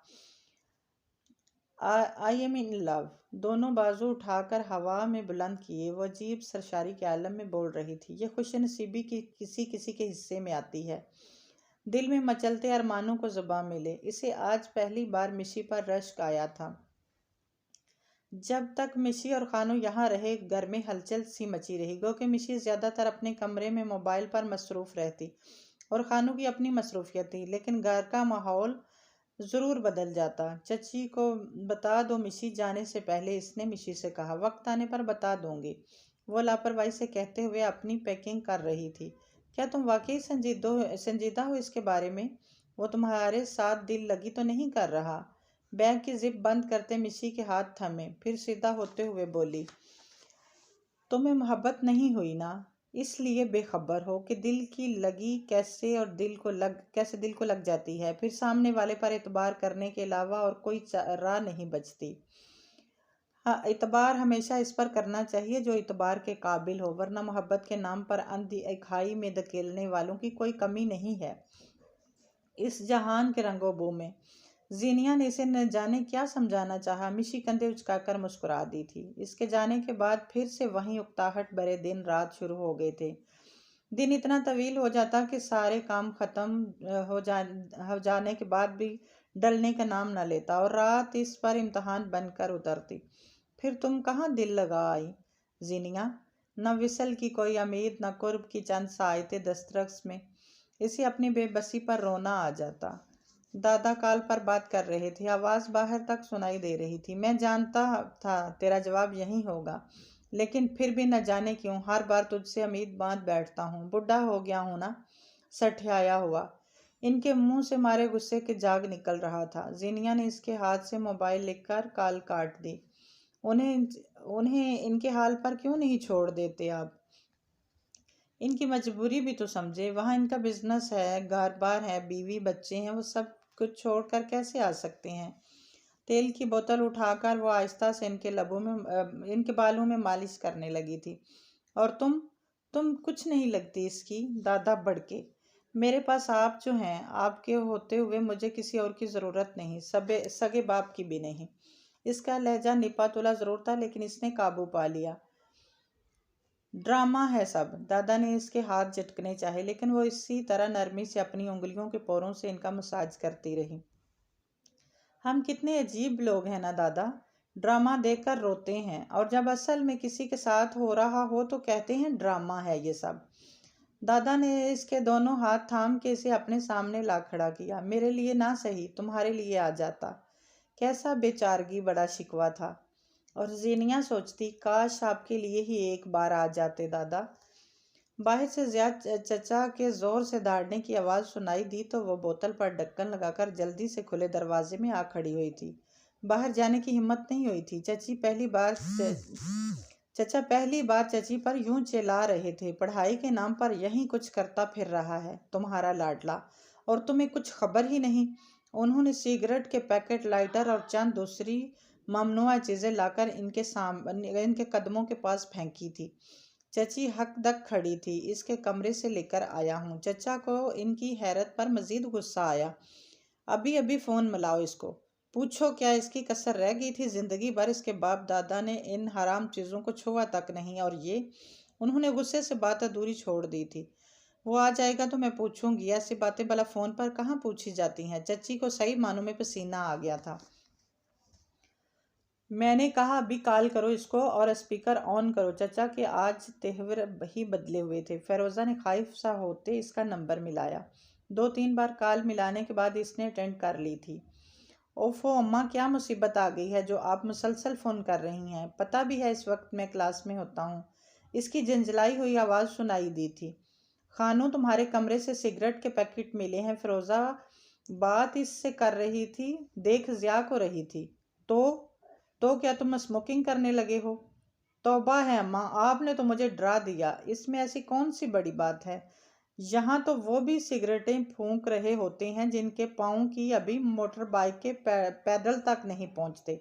آئی ایم ان لو، دونوں بازو اٹھا کر ہوا میں بلند کیے وہ عجیب سرشاری کے عالم میں بول رہی تھی۔ یہ خوش نصیبی کی کسی کے حصے میں آتی ہے، دل میں مچلتے ارمانوں کو زباں ملے۔ اسے آج پہلی بار مشی پر رشک آیا تھا۔ جب تک مشی اور خانو یہاں رہے گھر میں ہلچل سی مچی رہی، گو کہ مشی زیادہ تر اپنے کمرے میں موبائل پر مصروف رہتی اور خانو کی اپنی مصروفیت تھی، لیکن گھر کا ماحول ضرور بدل جاتا۔ چچی کو بتا دو مشی جانے سے پہلے، اس نے مشی سے کہا۔ وقت آنے پر بتا دوں گی، وہ لاپرواہی سے کہتے ہوئے اپنی پیکنگ کر رہی تھی۔ کیا تم واقعی سنجیدہ ہو اس کے بارے میں؟ وہ تمہارے ساتھ دل لگی تو نہیں کر رہا؟ بیگ کی زپ بند کرتے مشی کے ہاتھ تھمے، پھر سیدھا ہوتے ہوئے بولی، تمہیں محبت نہیں ہوئی نا، اس لیے بے خبر ہو کہ دل کی لگی کیسے دل کو لگ جاتی ہے، پھر سامنے والے پر اعتبار کرنے کے علاوہ اور کوئی راہ نہیں بچتی۔ ہاں، اعتبار ہمیشہ اس پر کرنا چاہیے جو اعتبار کے قابل ہو، ورنہ محبت کے نام پر اندھی کھائی میں دھکیلنے والوں کی کوئی کمی نہیں ہے اس جہان کے رنگ و بو میں۔ زینیا نے اسے نہ جانے کیا سمجھانا چاہا، مشی کندھے اچکا کر مسکرا دی تھی۔ اس کے جانے کے بعد پھر سے وہیں اکتاہٹ بھرے دن رات شروع ہو گئے تھے۔ دن اتنا طویل ہو جاتا کہ سارے کام ختم ہو جانے کے بعد بھی ڈلنے کا نام نہ لیتا، اور رات اس پر امتحان بن کر اترتی۔ پھر تم کہاں دل لگا آئی زینیا؟ نہ وصل کی کوئی امید، نہ قرب کی چند ساعتیں دسترس میں۔ اسے اپنی بے بسی پر رونا آ جاتا۔ دادا کال پر بات کر رہے تھے، آواز باہر تک سنائی دے رہی تھی۔ میں جانتا تھا تیرا جواب یہی ہوگا، لیکن پھر بھی نہ جانے کیوں ہر بار تجھ سے امید باندھ بیٹھتا ہوں۔ بڈھا ہو گیا ہوں نا، سٹھیایا ہوا۔ ان کے منہ سے مارے غصے کے جاگ نکل رہا تھا۔ زینیا نے اس کے ہاتھ سے موبائل لکھ کر کال کاٹ دی۔ انہیں ان کے حال پر کیوں نہیں چھوڑ دیتے آپ؟ ان کی مجبوری بھی تو سمجھے، وہاں ان کا بزنس ہے، گھر بار ہے، بیوی بچے ہیں، وہ سب کچھ چھوڑ کر کیسے آ سکتے ہیں؟ تیل کی بوتل اٹھا کر وہ آہستہ سے ان کے بالوں میں مالش کرنے لگی تھی۔ اور تم کچھ نہیں لگتی اس کی، دادا بڑکے۔ میرے پاس آپ جو ہیں، آپ کے ہوتے ہوئے مجھے کسی اور کی ضرورت نہیں، سگے باپ کی بھی نہیں۔ اس کا لہجہ نپا تلا ضرور تھا، لیکن اس نے قابو پا لیا۔ ڈرامہ ہے سب۔ دادا نے اس کے ہاتھ جھٹکنے چاہے، لیکن وہ اسی طرح نرمی سے اپنی انگلیوں کے پوروں سے ان کا مساج کرتی رہی۔ ہم کتنے عجیب لوگ ہیں نا دادا، ڈرامہ دیکھ کر روتے ہیں، اور جب اصل میں کسی کے ساتھ ہو رہا ہو تو کہتے ہیں ڈرامہ ہے یہ سب۔ دادا نے اس کے دونوں ہاتھ تھام کے اسے اپنے سامنے لا کھڑا کیا۔ میرے لیے نہ سہی، تمہارے لیے آ جاتا۔ کیسا بے چارگی بڑا شکوہ تھا۔ اور زینیا سوچتی، کاش آپ کے لیے ہی ایک بار آ جاتے دادا۔ باہر سے زیاد چچا کے زور سے دھاڑنے کی آواز سنائی دی تو وہ بوتل پر ڈھکن لگا کر جلدی سے کھلے دروازے میں آ کھڑی ہوئی تھی۔ باہر جانے کی ہمت نہیں ہوئی تھی۔ چچا پہلی بار چچی پر یوں چلا رہے تھے، پڑھائی کے نام پر یہیں کچھ کرتا پھر رہا ہے تمہارا لاڈلا، اور تمہیں کچھ خبر ہی نہیں۔ انہوں نے سگریٹ کے پیکٹ، لائٹر اور چند دوسری ممنوعہ چیزیں لا کر ان کے قدموں کے پاس پھینکی تھی۔ چچی ہک دک کھڑی تھی۔ اس کے کمرے سے لے کر آیا ہوں۔ چچا کو ان کی حیرت پر مزید غصہ آیا۔ ابھی فون ملاؤ اس کو، پوچھو کیا اس کی کسر رہ گئی تھی زندگی بھر اس کے باپ دادا نے ان حرام چیزوں کو چھوا تک نہیں، اور یہ؟ انہوں نے غصے سے بات ادھوری چھوڑ دی تھی۔ وہ آ جائے گا تو میں پوچھوں گی، ایسی باتیں بھلا فون پر کہاں پوچھی جاتی ہیں؟ چچی کو صحیح معنوں میں پسینہ آ گیا تھا۔ میں نے کہا ابھی کال کرو اس کو اور اسپیکر آن کرو، چچا کے آج تہور ہی بدلے ہوئے تھے۔ فیروزہ نے خائف سا ہوتے اس کا نمبر ملایا۔ 2-3 بار کال ملانے کے بعد اس نے اٹینڈ کر لی تھی۔ اوفو اماں، کیا مصیبت آ گئی ہے جو آپ مسلسل فون کر رہی ہیں؟ پتہ بھی ہے اس وقت میں کلاس میں ہوتا ہوں۔ اس کی جھنجھلائی ہوئی آواز سنائی دی تھی۔ خانو، تمہارے کمرے سے سگریٹ کے پیکٹ ملے ہیں۔ فیروزہ بات اس سے کر رہی تھی، دیکھ ضیاء کو رہی تھی۔ تو کیا تم اسموکنگ کرنے لگے ہو؟ توبہ ہے اماں، آپ نے تو مجھے ڈرا دیا۔ اس میں ایسی کون سی بڑی بات ہے؟ یہاں تو وہ بھی سگریٹیں پھونک رہے ہوتے ہیں جن کے پاؤں کی ابھی موٹر بائیک کے پیڈل تک نہیں پہنچتے۔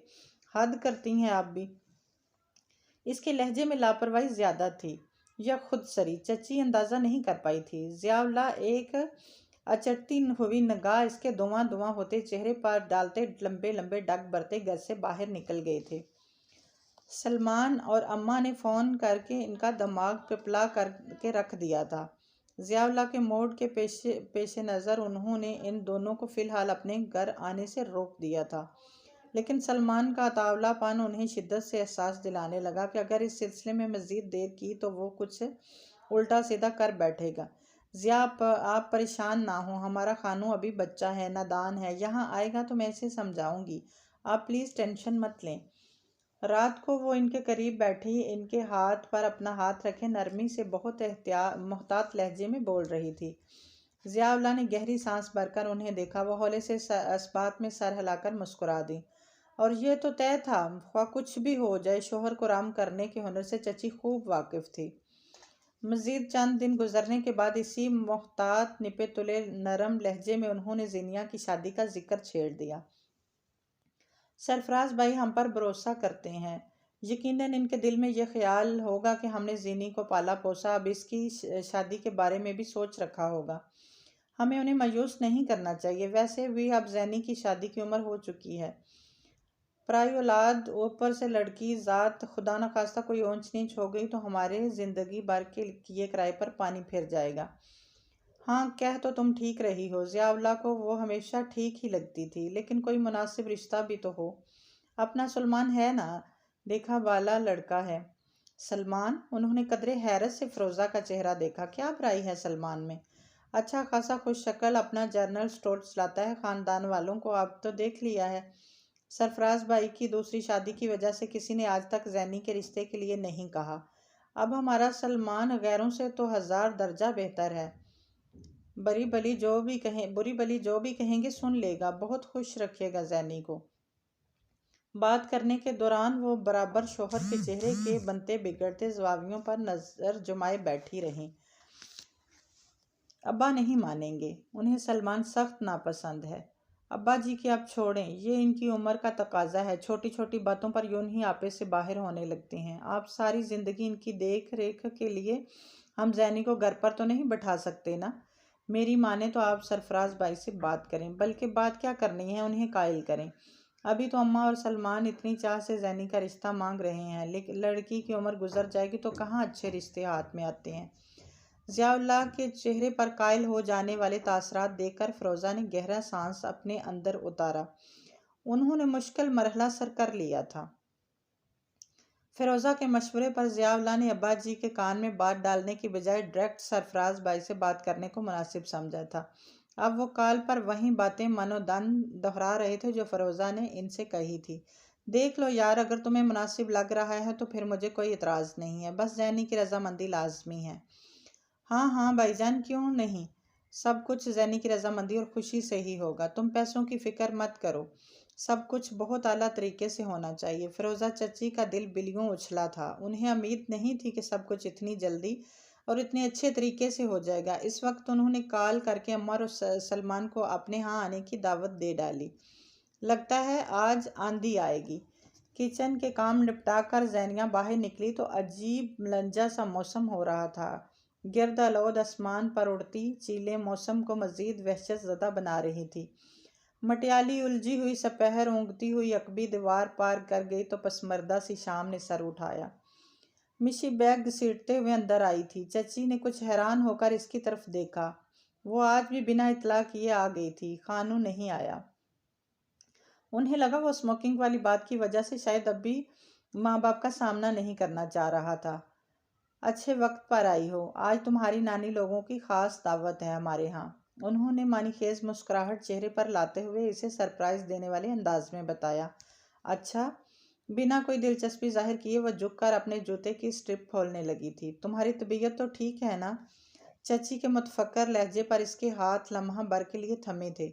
حد کرتی ہیں آپ بھی۔ اس کے لہجے میں لاپرواہی زیادہ تھی یا خود سری، چچی اندازہ نہیں کر پائی تھی۔ ضیاء اللہ ایک اچٹتی ہوئی نگاہ اس کے دواں ہوتے چہرے پر ڈالتے لمبے لمبے ڈگ بھرتے گھر سے باہر نکل گئے تھے۔ سلمان اور اماں نے فون کر کے ان کا دماغ پپلا کر کے رکھ دیا تھا۔ ضیاء اللہ کے موڈ کے پیش نظر انہوں نے ان دونوں کو فی الحال اپنے گھر آنے سے روک دیا تھا، لیکن سلمان کا عطاولہ پن انہیں شدت سے احساس دلانے لگا کہ اگر اس سلسلے میں مزید دیر کی تو وہ کچھ الٹا سیدھا کر بیٹھے گا۔ ضیاء، آپ پریشان نہ ہوں، ہمارا خانو ابھی بچہ ہے، نادان ہے، یہاں آئے گا تو میں اسے سمجھاؤں گی، آپ پلیز ٹینشن مت لیں۔ رات کو وہ ان کے قریب بیٹھی ان کے ہاتھ پر اپنا ہاتھ رکھے نرمی سے بہت محتاط لہجے میں بول رہی تھی۔ ضیاء اللہ نے گہری سانس بھر کر انہیں دیکھا۔ وہ ہولے سے اس بات میں سر ہلا کر مسکرا دی۔ اور یہ تو طے تھا، خواہ کچھ بھی ہو جائے، شوہر کو رام کرنے کے ہنر سے چچی خوب واقف تھی۔ مزید چند دن گزرنے کے بعد اسی محتاط نپے تلے نرم لہجے میں انہوں نے زینیا کی شادی کا ذکر چھیڑ دیا۔ سرفراز بھائی ہم پر بھروسہ کرتے ہیں۔ یقیناً ان کے دل میں یہ خیال ہوگا کہ ہم نے زینی کو پالا پوسا، اب اس کی شادی کے بارے میں بھی سوچ رکھا ہوگا۔ ہمیں انہیں مایوس نہیں کرنا چاہیے۔ ویسے بھی اب زینی کی شادی کی عمر ہو چکی ہے۔ پرائی اولاد، اوپر سے لڑکی ذات، خدا نخواستہ کوئی اونچ نیچ ہو گئی تو ہمارے زندگی بھر کے کیے کرائے پر پانی پھر جائے گا۔ ہاں، کہہ تو تم ٹھیک رہی ہو۔ ضیاء اللہ کو وہ ہمیشہ ٹھیک ہی لگتی تھی، لیکن کوئی مناسب رشتہ بھی تو ہو۔ اپنا سلمان ہے نا، دیکھا بالا لڑکا ہے۔ سلمان؟ انہوں نے قدرے حیرت سے فیروزہ کا چہرہ دیکھا۔ کیا برائی ہے سلمان میں؟ اچھا خاصا خوش شکل، اپنا جنرل اسٹور چلاتا ہے، خاندان والوں کو اب تو دیکھ لیا ہے۔ سرفراز بھائی کی دوسری شادی کی وجہ سے کسی نے آج تک زینی کے رشتے کے لیے نہیں کہا۔ اب ہمارا سلمان غیروں سے تو 1000 درجہ بہتر ہے۔ بری بلی جو بھی کہیں گے سن لے گا، بہت خوش رکھے گا زینی کو۔ بات کرنے کے دوران وہ برابر شوہر کے چہرے کے بنتے بگڑتے زاویوں پر نظر جمائے بیٹھی رہیں۔ ابا نہیں مانیں گے، انہیں سلمان سخت ناپسند ہے۔ ابا جی کی اب چھوڑیں، یہ ان کی عمر کا تقاضا ہے، چھوٹی چھوٹی باتوں پر یوں ہی آپے سے باہر ہونے لگتے ہیں۔ آپ ساری زندگی ان کی دیکھ ریکھ کے لیے ہم زینی کو گھر پر تو نہیں بٹھا سکتے نا؟ میری مانے تو آپ سرفراز بھائی سے بات کریں، بلکہ بات کیا کرنی ہے، انہیں قائل کریں۔ ابھی تو اماں اور سلمان اتنی چاہ سے زینی کا رشتہ مانگ رہے ہیں، لیکن لڑکی کی عمر گزر جائے گی تو کہاں اچھے رشتے ہاتھ میں آتے ہیں۔ ضیاء اللہ کے چہرے پر قائل ہو جانے والے تاثرات دیکھ کر فیروزہ نے گہرا سانس اپنے اندر اتارا۔ انہوں نے مشکل مرحلہ سر کر لیا تھا۔ فیروزہ کے مشورے پر ضیاء اللہ نے ابا جی کے کان میں بات ڈالنے کی بجائے ڈائریکٹ سرفراز بھائی سے بات کرنے کو مناسب سمجھا تھا۔ اب وہ کال پر وہی باتیں من و دن دہرا رہے تھے جو فیروزہ نے ان سے کہی تھی۔ دیکھ لو یار، اگر تمہیں مناسب لگ رہا ہے تو پھر مجھے کوئی اعتراض نہیں ہے، بس زینی کی رضامندی لازمی ہے۔ ہاں ہاں بھائی جان، کیوں نہیں، سب کچھ زینی کی رضامندی اور خوشی سے ہی ہوگا، تم پیسوں کی فکر مت کرو، سب کچھ بہت اعلیٰ طریقے سے ہونا چاہیے۔ فیروزہ چچی کا دل بلیوں اچھلا تھا۔ انہیں امید نہیں تھی کہ سب کچھ اتنی جلدی اور اتنے اچھے طریقے سے ہو جائے گا۔ اس وقت انہوں نے کال کر کے اماں اور سلمان کو اپنے ہاں آنے کی دعوت دے ڈالی۔ لگتا ہے آج آندھی آئے گی۔ کچن کے کام نپٹا کر زینیہ باہر نکلی تو عجیب ملنجا سا موسم ہو رہا تھا۔ گرد آلود آسمان پر اڑتی چیلیں موسم کو مزید وحشت زدہ بنا رہی تھی۔ مٹیالی الجھی ہوئی سپہر اونگتی ہوئی عقبی دیوار پار کر گئی تو پسماردہ سی شام نے سر اٹھایا۔ مشی بیگ گھسیٹتے ہوئے اندر آئی تھی۔ چچی نے کچھ حیران ہو کر اس کی طرف دیکھا۔ وہ آج بھی بنا اطلاع کیے آ گئی تھی۔ خانو نہیں آیا؟ انہیں لگا وہ اسموکنگ والی بات کی وجہ سے شاید اب بھی ماں باپ کا سامنا نہیں کرنا چاہ رہا تھا۔ اچھے وقت پر آئی ہو، آج تمہاری نانی لوگوں کی خاص دعوت ہے ہمارے ہاں، انہوں نے معنی خیز مسکراہٹ چہرے پر لاتے ہوئے اسے سرپرائز دینے والے انداز میں بتایا۔ اچھا۔ بنا کوئی دلچسپی ظاہر کیے وہ جھک کر اپنے جوتے کی اسٹرپ کھولنے لگی تھی۔ تمہاری طبیعت تو ٹھیک ہے نا؟ چچی کے متفکر لہجے پر اس کے ہاتھ لمحہ بھر کے لیے تھمے تھے،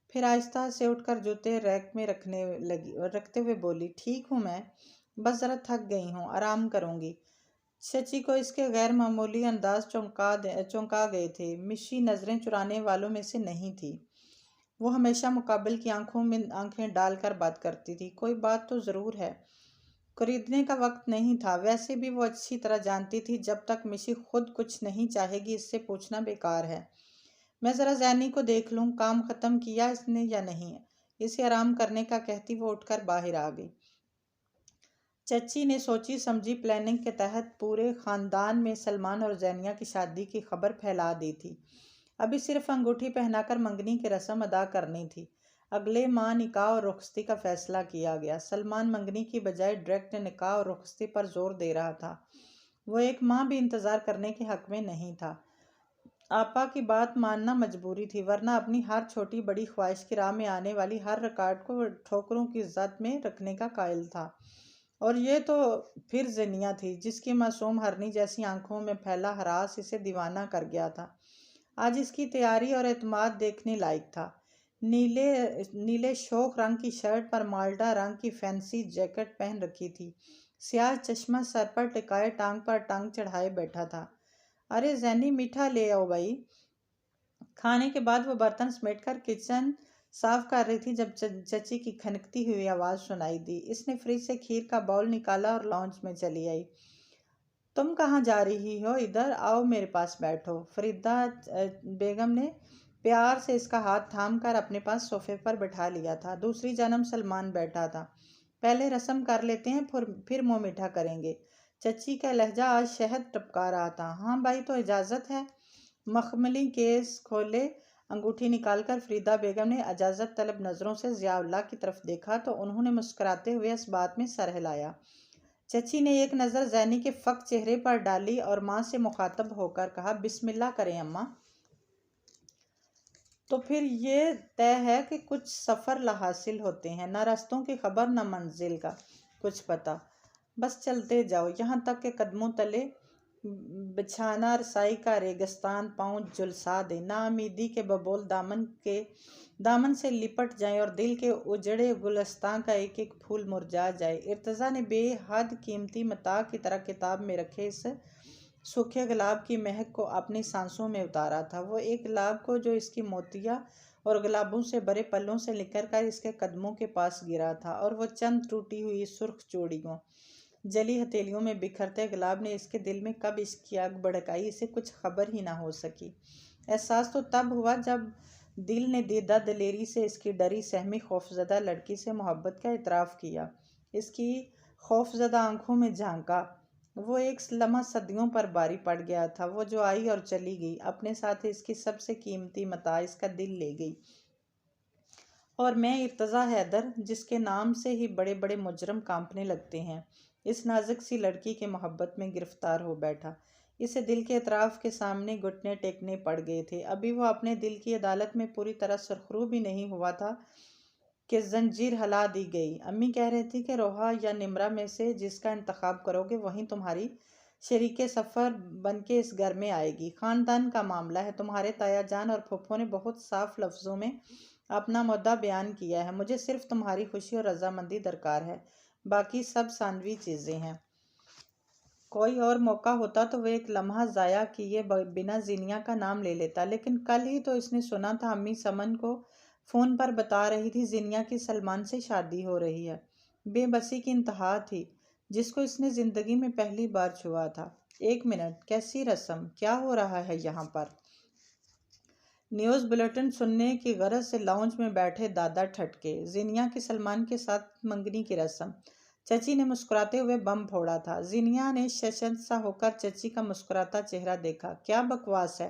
پھر آہستہ سے اٹھ کر جوتے ریک میں رکھتے ہوئے بولی، ٹھیک ہوں میں، بس ذرا تھک گئی ہوں، آرام کروں گی۔ چچی کو اس کے غیر معمولی انداز چونکا گئے تھے۔ مشی نظریں چرانے والوں میں سے نہیں تھی، وہ ہمیشہ مقابل کی آنکھوں میں آنکھیں ڈال کر بات کرتی تھی۔ کوئی بات تو ضرور ہے۔ خریدنے کا وقت نہیں تھا، ویسے بھی وہ اچھی طرح جانتی تھی جب تک مشی خود کچھ نہیں چاہے گی اس سے پوچھنا بیکار ہے۔ میں ذرا زینی کو دیکھ لوں، کام ختم کیا اس نے یا نہیں، اسے آرام کرنے کا کہتی وہ اٹھ کر باہر آ گئی۔ چچی نے سوچی سمجھی پلاننگ کے تحت پورے خاندان میں سلمان اور زینیہ کی شادی کی خبر پھیلا دی تھی۔ ابھی صرف انگوٹھی پہنا کر منگنی کی رسم ادا کرنی تھی۔ اگلے ماہ نکاح اور رخصتی کا فیصلہ کیا گیا۔ سلمان منگنی کی بجائے ڈائریکٹ نکاح اور رخصتی پر زور دے رہا تھا، وہ ایک ماہ بھی انتظار کرنے کے حق میں نہیں تھا۔ آپا کی بات ماننا مجبوری تھی، ورنہ اپنی ہر چھوٹی بڑی خواہش کی راہ میں آنے والی ہر رکاوٹ کو ٹھوکروں کی زد میں رکھنے کا قائل تھا۔ اور یہ تو پھر زینیہ تھی جس کی معصوم ہرنی جیسی آنکھوں میں پھیلا ہراس اسے دیوانہ کر گیا تھا۔ آج اس کی تیاری اور اعتماد دیکھنے لائق تھا۔ نیلے شوخ رنگ کی شرٹ پر مالٹا رنگ کی فینسی جیکٹ پہن رکھی تھی، سیاہ چشمہ سر پر ٹکائے ٹانگ پر ٹانگ چڑھائے بیٹھا تھا۔ ارے زینی میٹھا لے آؤ بھائی۔ کھانے کے بعد وہ برتن سمیٹ کر کچن صاف کر رہی تھی جب چچی کی کھنکتی ہوئی آواز سنائی دی۔ اس نے فریج سے کھیر کا باؤل نکالا اور لانچ میں چلی آئی۔ تم کہاں جا رہی ہو؟ ادھر آؤ، میرے پاس بیٹھو۔ فریدہ بیگم نے پیار سے اس کا ہاتھ تھام کر اپنے پاس صوفے پر بٹھا لیا تھا۔ دوسری جانب سلمان بیٹھا تھا۔ پہلے رسم کر لیتے ہیں پھر منہ میٹھا کریں گے۔ چچی کا لہجہ آج شہد ٹپکا رہا تھا۔ ہاں بھائی، تو اجازت ہے۔ مخملی کیس کھولے انگوٹھی نکال کر فریدہ بیگم نے اجازت طلب نظروں سے ضیاء اللہ کی طرف دیکھا تو انہوں نے مسکراتے ہوئے اس بات میں سر ہلایا۔ چچی نے ایک نظر زینی کے فک چہرے پر ڈالی اور ماں سے مخاطب ہو کر کہا، بسم اللہ کریں اماں۔ تو پھر یہ طے ہے کہ کچھ سفر لا حاصل ہوتے ہیں، نہ رستوں کی خبر نہ منزل کا کچھ پتہ، بس چلتے جاؤ یہاں تک کہ قدموں تلے بچھانا رسائی کا ریگستان پاؤں جھلسا دے، ناامیدی کے ببول دامن سے لپٹ جائیں اور دل کے اجڑے گلستان کا ایک ایک پھول مرجھا جائے۔ ارتضیٰ نے بے حد قیمتی متاع کی طرح کتاب میں رکھے اس سوکھے گلاب کی مہک کو اپنی سانسوں میں اتارا تھا۔ وہ ایک گلاب کو جو اس کی موتیا اور گلابوں سے بھرے پلوں سے نکل کر اس کے قدموں کے پاس گرا تھا، اور وہ چند ٹوٹی ہوئی سرخ چوڑیوں جلی ہتھیلیوں میں بکھرتے گلاب نے اس کے دل میں کب عشق کی آگ بھڑکائی اسے کچھ خبر ہی نہ ہو سکی۔ احساس تو تب ہوا جب دل نے دیدہ دلیری سے اس کی ڈری سہمی خوفزدہ لڑکی سے محبت کا اعتراف کیا، اس کی خوفزدہ آنکھوں میں جھانکا۔ وہ ایک لمحہ صدیوں پر بھاری پڑ گیا تھا، وہ جو آئی اور چلی گئی، اپنے ساتھ اس کی سب سے قیمتی متاع اس کا دل لے گئی۔ اور میں ارتضیٰ حیدر، جس کے نام سے ہی بڑے بڑے مجرم کانپنے لگتے ہیں، اس نازک سی لڑکی کے محبت میں گرفتار ہو بیٹھا۔ اسے دل کے اعتراف کے سامنے گھٹنے ٹیکنے پڑ گئے تھے۔ ابھی وہ اپنے دل کی عدالت میں پوری طرح سرخرو بھی نہیں ہوا تھا کہ زنجیر ہلا دی گئی۔ امی کہہ رہی تھی کہ روحا یا نمرہ میں سے جس کا انتخاب کرو گے وہیں تمہاری شریک سفر بن کے اس گھر میں آئے گی۔ خاندان کا معاملہ ہے، تمہارے تایا جان اور پھپھو نے بہت صاف لفظوں میں اپنا مدعا بیان کیا ہے، مجھے صرف تمہاری خوشی اور رضامندی درکار ہے، باقی سب ثانوی چیزیں ہیں۔ کوئی اور موقع ہوتا تو وہ ایک لمحہ ضائع کیے بنا زینیہ کا نام لے لیتا، لیکن کل ہی تو اس نے سنا تھا امی سمن کو فون پر بتا رہی تھی زینیہ کی سلمان سے شادی ہو رہی ہے۔ بے بسی کی انتہا تھی جس کو اس نے زندگی میں پہلی بار چھوا تھا۔ ایک منٹ، کیسی رسم؟ کیا ہو رہا ہے یہاں پر؟ نیوز بلیٹن سننے کی غرض سے لاؤنج میں بیٹھے دادا ٹھٹکے۔ زینیہ کی سلمان کے ساتھ منگنی کی رسم؟ چچی نے مسکراتے ہوئے بم پھوڑا تھا۔ زینیہ نے شرمندہ ہو کر چچی کا مسکراتا چہرہ دیکھا۔ کیا بکواس ہے،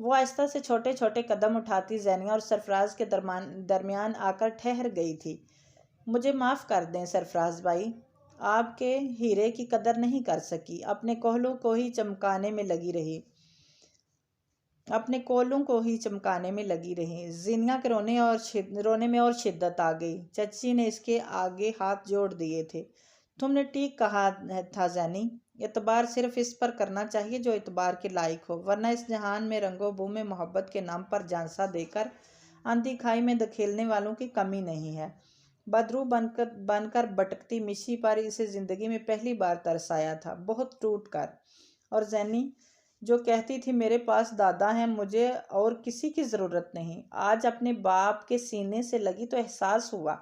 وہ آہستہ سے چھوٹے چھوٹے قدم اٹھاتی زینیہ اور سرفراز کے درمیان آ کر ٹھہر گئی تھی۔ مجھے معاف کر دیں سرفراز بھائی، آپ کے ہیرے کی قدر نہیں کر سکی، اپنے کولوں کو ہی چمکانے میں لگی رہی۔ زینیہ کے رونے میں اور شدت آ گئی۔ چچی نے اس کے آگے ہاتھ جوڑ دیے تھے۔ تم نے ٹھیک کہا تھا زینی، اعتبار صرف اس پر کرنا چاہیے جو اعتبار کے لائق ہو، ورنہ اس جہان میں رنگ و بو میں محبت کے نام پر جھانسا دے کر اندھی کھائی میں دھکیلنے والوں کی کمی نہیں ہے۔ بدرو بن کر بھٹکتی مشی پر اسے زندگی میں پہلی بار ترس آیا تھا، بہت ٹوٹ کر۔ اور زینی جو کہتی تھی میرے پاس دادا ہیں، مجھے اور کسی کی ضرورت نہیں، آج اپنے باپ کے سینے سے لگی تو احساس ہوا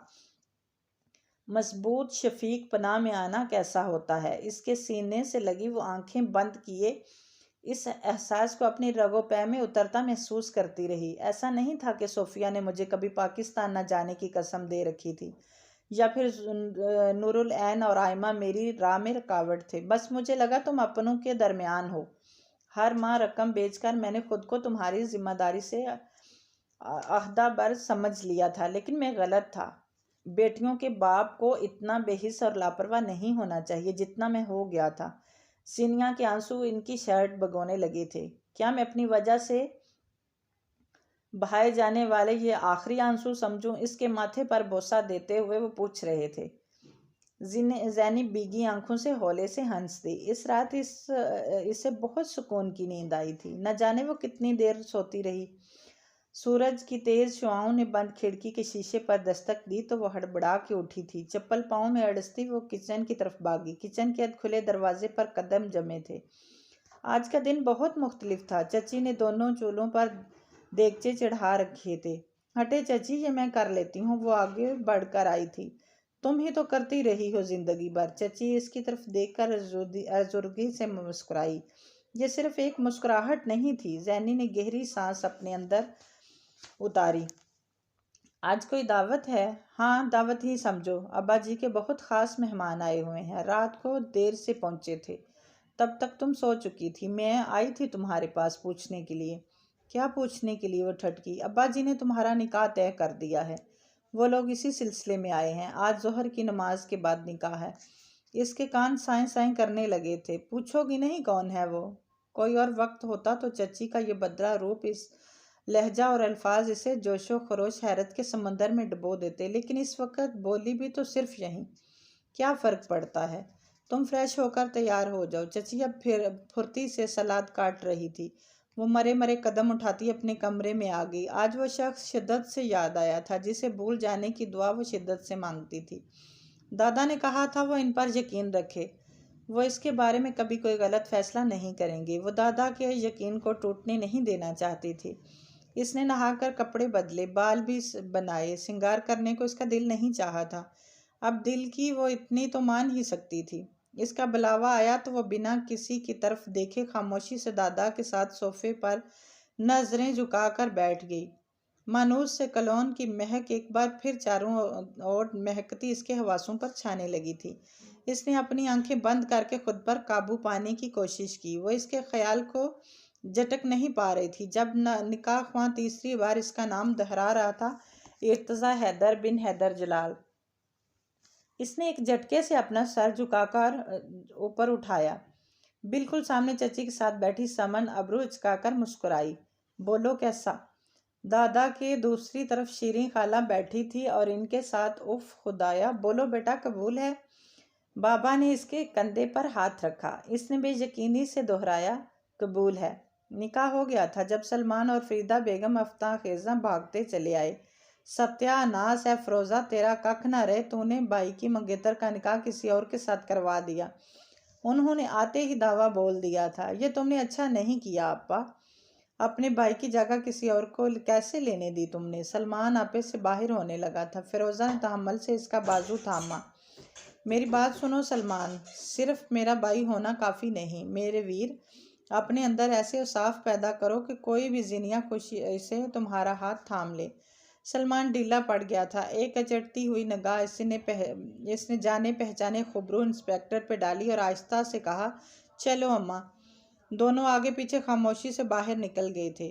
مضبوط شفیق پناہ میں آنا کیسا ہوتا ہے۔ اس کے سینے سے لگی وہ آنکھیں بند کیے اس احساس کو اپنی رگ و پے میں اترتا محسوس کرتی رہی۔ ایسا نہیں تھا کہ صوفیہ نے مجھے کبھی پاکستان نہ جانے کی قسم دے رکھی تھی، یا پھر نور العین اور آئمہ میری راہ میں رکاوٹ تھے۔ بس مجھے لگا تم اپنوں کے درمیان ہو۔ ہر ماہ رقم بیچ کر میں نے خود کو تمہاری ذمہ داری سے عہدہ بر سمجھ لیا تھا، لیکن میں غلط تھا۔ بیٹیوں کے باپ کو اتنا بے حس اور لاپرواہ نہیں ہونا چاہیے جتنا میں ہو گیا تھا۔ زینیہ کے آنسو ان کی شرٹ بھگونے لگے تھے۔ کیا میں اپنی وجہ سے بہائے جانے والے یہ آخری آنسو سمجھوں؟ اس کے ماتھے پر بوسہ دیتے ہوئے وہ پوچھ رہے تھے۔ زینی بیگی آنکھوں سے ہولے سے ہنس دی۔ اس رات اسے بہت سکون کی نیند آئی تھی، نہ جانے وہ کتنی دیر سوتی رہی۔ سورج کی تیز شعاؤں نے بند کھڑکی کے شیشے پر دستک دی تو وہ ہڑبڑا کے اٹھی تھی۔ چپل پاؤں میں اڑستی وہ کچن کی طرف بھاگی۔ کچن کے کھلے دروازے پر قدم جمے تھے۔ آج کا دن بہت مختلف تھا۔ چچی نے دونوں چولہوں پر دیگچے چڑھا رکھے تھے۔ ہٹے چچی، یہ میں کر لیتی ہوں، وہ آگے بڑھ کر آئی تھی۔ تم ہی تو کرتی رہی ہو زندگی بھر۔ چچی اس کی طرف دیکھ کر ازردگی سے مسکرائی۔ یہ صرف ایک مسکراہٹ نہیں تھی۔ زینی نے گہری سانس اپنے اندر اتاری۔ آج کوئی دعوت ہے؟ ہاں، دعوت ہی سمجھو، ابا جی کے بہت خاص مہمان آئے ہوئے ہیں، رات کو دیر سے پہنچے تھے، تب تک تم سو چکی تھی، میں آئی تھی تمہارے پاس پوچھنے کے لیے۔ کیا پوچھنے کے لیے؟ وہ ٹھٹکی۔ ابا جی نے تمہارا نکاح طے کر دیا ہے، وہ لوگ اسی سلسلے میں آئے ہیں، آج ظہر کی نماز کے بعد نکاح ہے۔ اس کے کان سائیں سائیں کرنے لگے تھے۔ پوچھو گی نہیں کون ہے وہ؟ کوئی اور وقت ہوتا تو چچی کا یہ بدرہ روپ، اس لہجہ اور الفاظ اسے جوش و خروش حیرت کے سمندر میں ڈبو دیتے، لیکن اس وقت بولی بھی تو صرف یہیں۔ کیا فرق پڑتا ہے؟ تم فریش ہو کر تیار ہو جاؤ۔ چچی اب پھرتی سے سلاد کاٹ رہی تھی۔ وہ مرے مرے قدم اٹھاتی اپنے کمرے میں آ گئی۔ آج وہ شخص شدت سے یاد آیا تھا جسے بھول جانے کی دعا وہ شدت سے مانگتی تھی۔ دادا نے کہا تھا وہ ان پر یقین رکھے، وہ اس کے بارے میں کبھی کوئی غلط فیصلہ نہیں کریں گے۔ وہ دادا کے یقین کو ٹوٹنے نہیں دینا چاہتی تھی۔ اس نے نہا کر کپڑے بدلے، بال بھی بنائے، سنگار کرنے کو اس کا دل نہیں چاہا تھا۔ اب دل کی وہ اتنی تو مان ہی سکتی تھی۔ اس کا بلاوا آیا تو وہ بنا کسی کی طرف دیکھے خاموشی سے دادا کے ساتھ صوفے پر نظریں جھکا کر بیٹھ گئی۔ مانوس سے کلون کی مہک ایک بار پھر چاروں اور مہکتی اس کے حواسوں پر چھانے لگی تھی۔ اس نے اپنی آنکھیں بند کر کے خود پر قابو پانے کی کوشش کی۔ وہ اس کے خیال کو جھٹک نہیں پا رہی تھی۔ جب نکاح خواں تیسری بار اس کا نام دہرا رہا تھا، ارتضیٰ حیدر بن حیدر جلال، اس نے ایک جھٹکے سے اپنا سر جھکا کر اوپر اٹھایا۔ بالکل سامنے چچی کے ساتھ بیٹھی سمن ابرو اچکا کر مسکرائی۔ بولو کیسا؟ دادا کے دوسری طرف شیریں خالہ بیٹھی تھی اور ان کے ساتھ اف خدایا، بولو بیٹا قبول ہے؟ بابا نے اس کے کندھے پر ہاتھ رکھا۔ اس نے بے یقینی سے دہرایا، قبول ہے۔ نکاح ہو گیا تھا جب سلمان اور فریدہ بیگم افتاں خیزاں بھاگتے چلے آئے۔ ستیہ ناس ہے فروزہ، تیرا ککھ نہ رہے، تو نے بھائی کی منگیتر کا نکاح کسی اور کے ساتھ کروا دیا۔ انہوں نے آتے ہی دعویٰ بول دیا تھا۔ یہ تم نے اچھا نہیں کیا آپا، اپنے بھائی کی جگہ کسی اور کو کیسے لینے دی تم نے؟ سلمان آپے سے باہر ہونے لگا تھا۔ فیروزہ نے تحمل سے اس کا بازو تھاما۔ میری بات سنو سلمان، صرف میرا بھائی ہونا کافی نہیں، میرے ویر، اپنے اندر ایسے اوصاف پیدا کرو کہ کوئی بھی زینیہ خوشی سے تمہارا ہاتھ تھام لے۔ سلمان ڈھیلا پڑ گیا تھا۔ ایک اچڑتی ہوئی نگاہ اس نے جانے پہچانے خبرو انسپکٹر پہ ڈالی اور آہستہ سے کہا، چلو اماں۔ دونوں آگے پیچھے خاموشی سے باہر نکل گئے تھے۔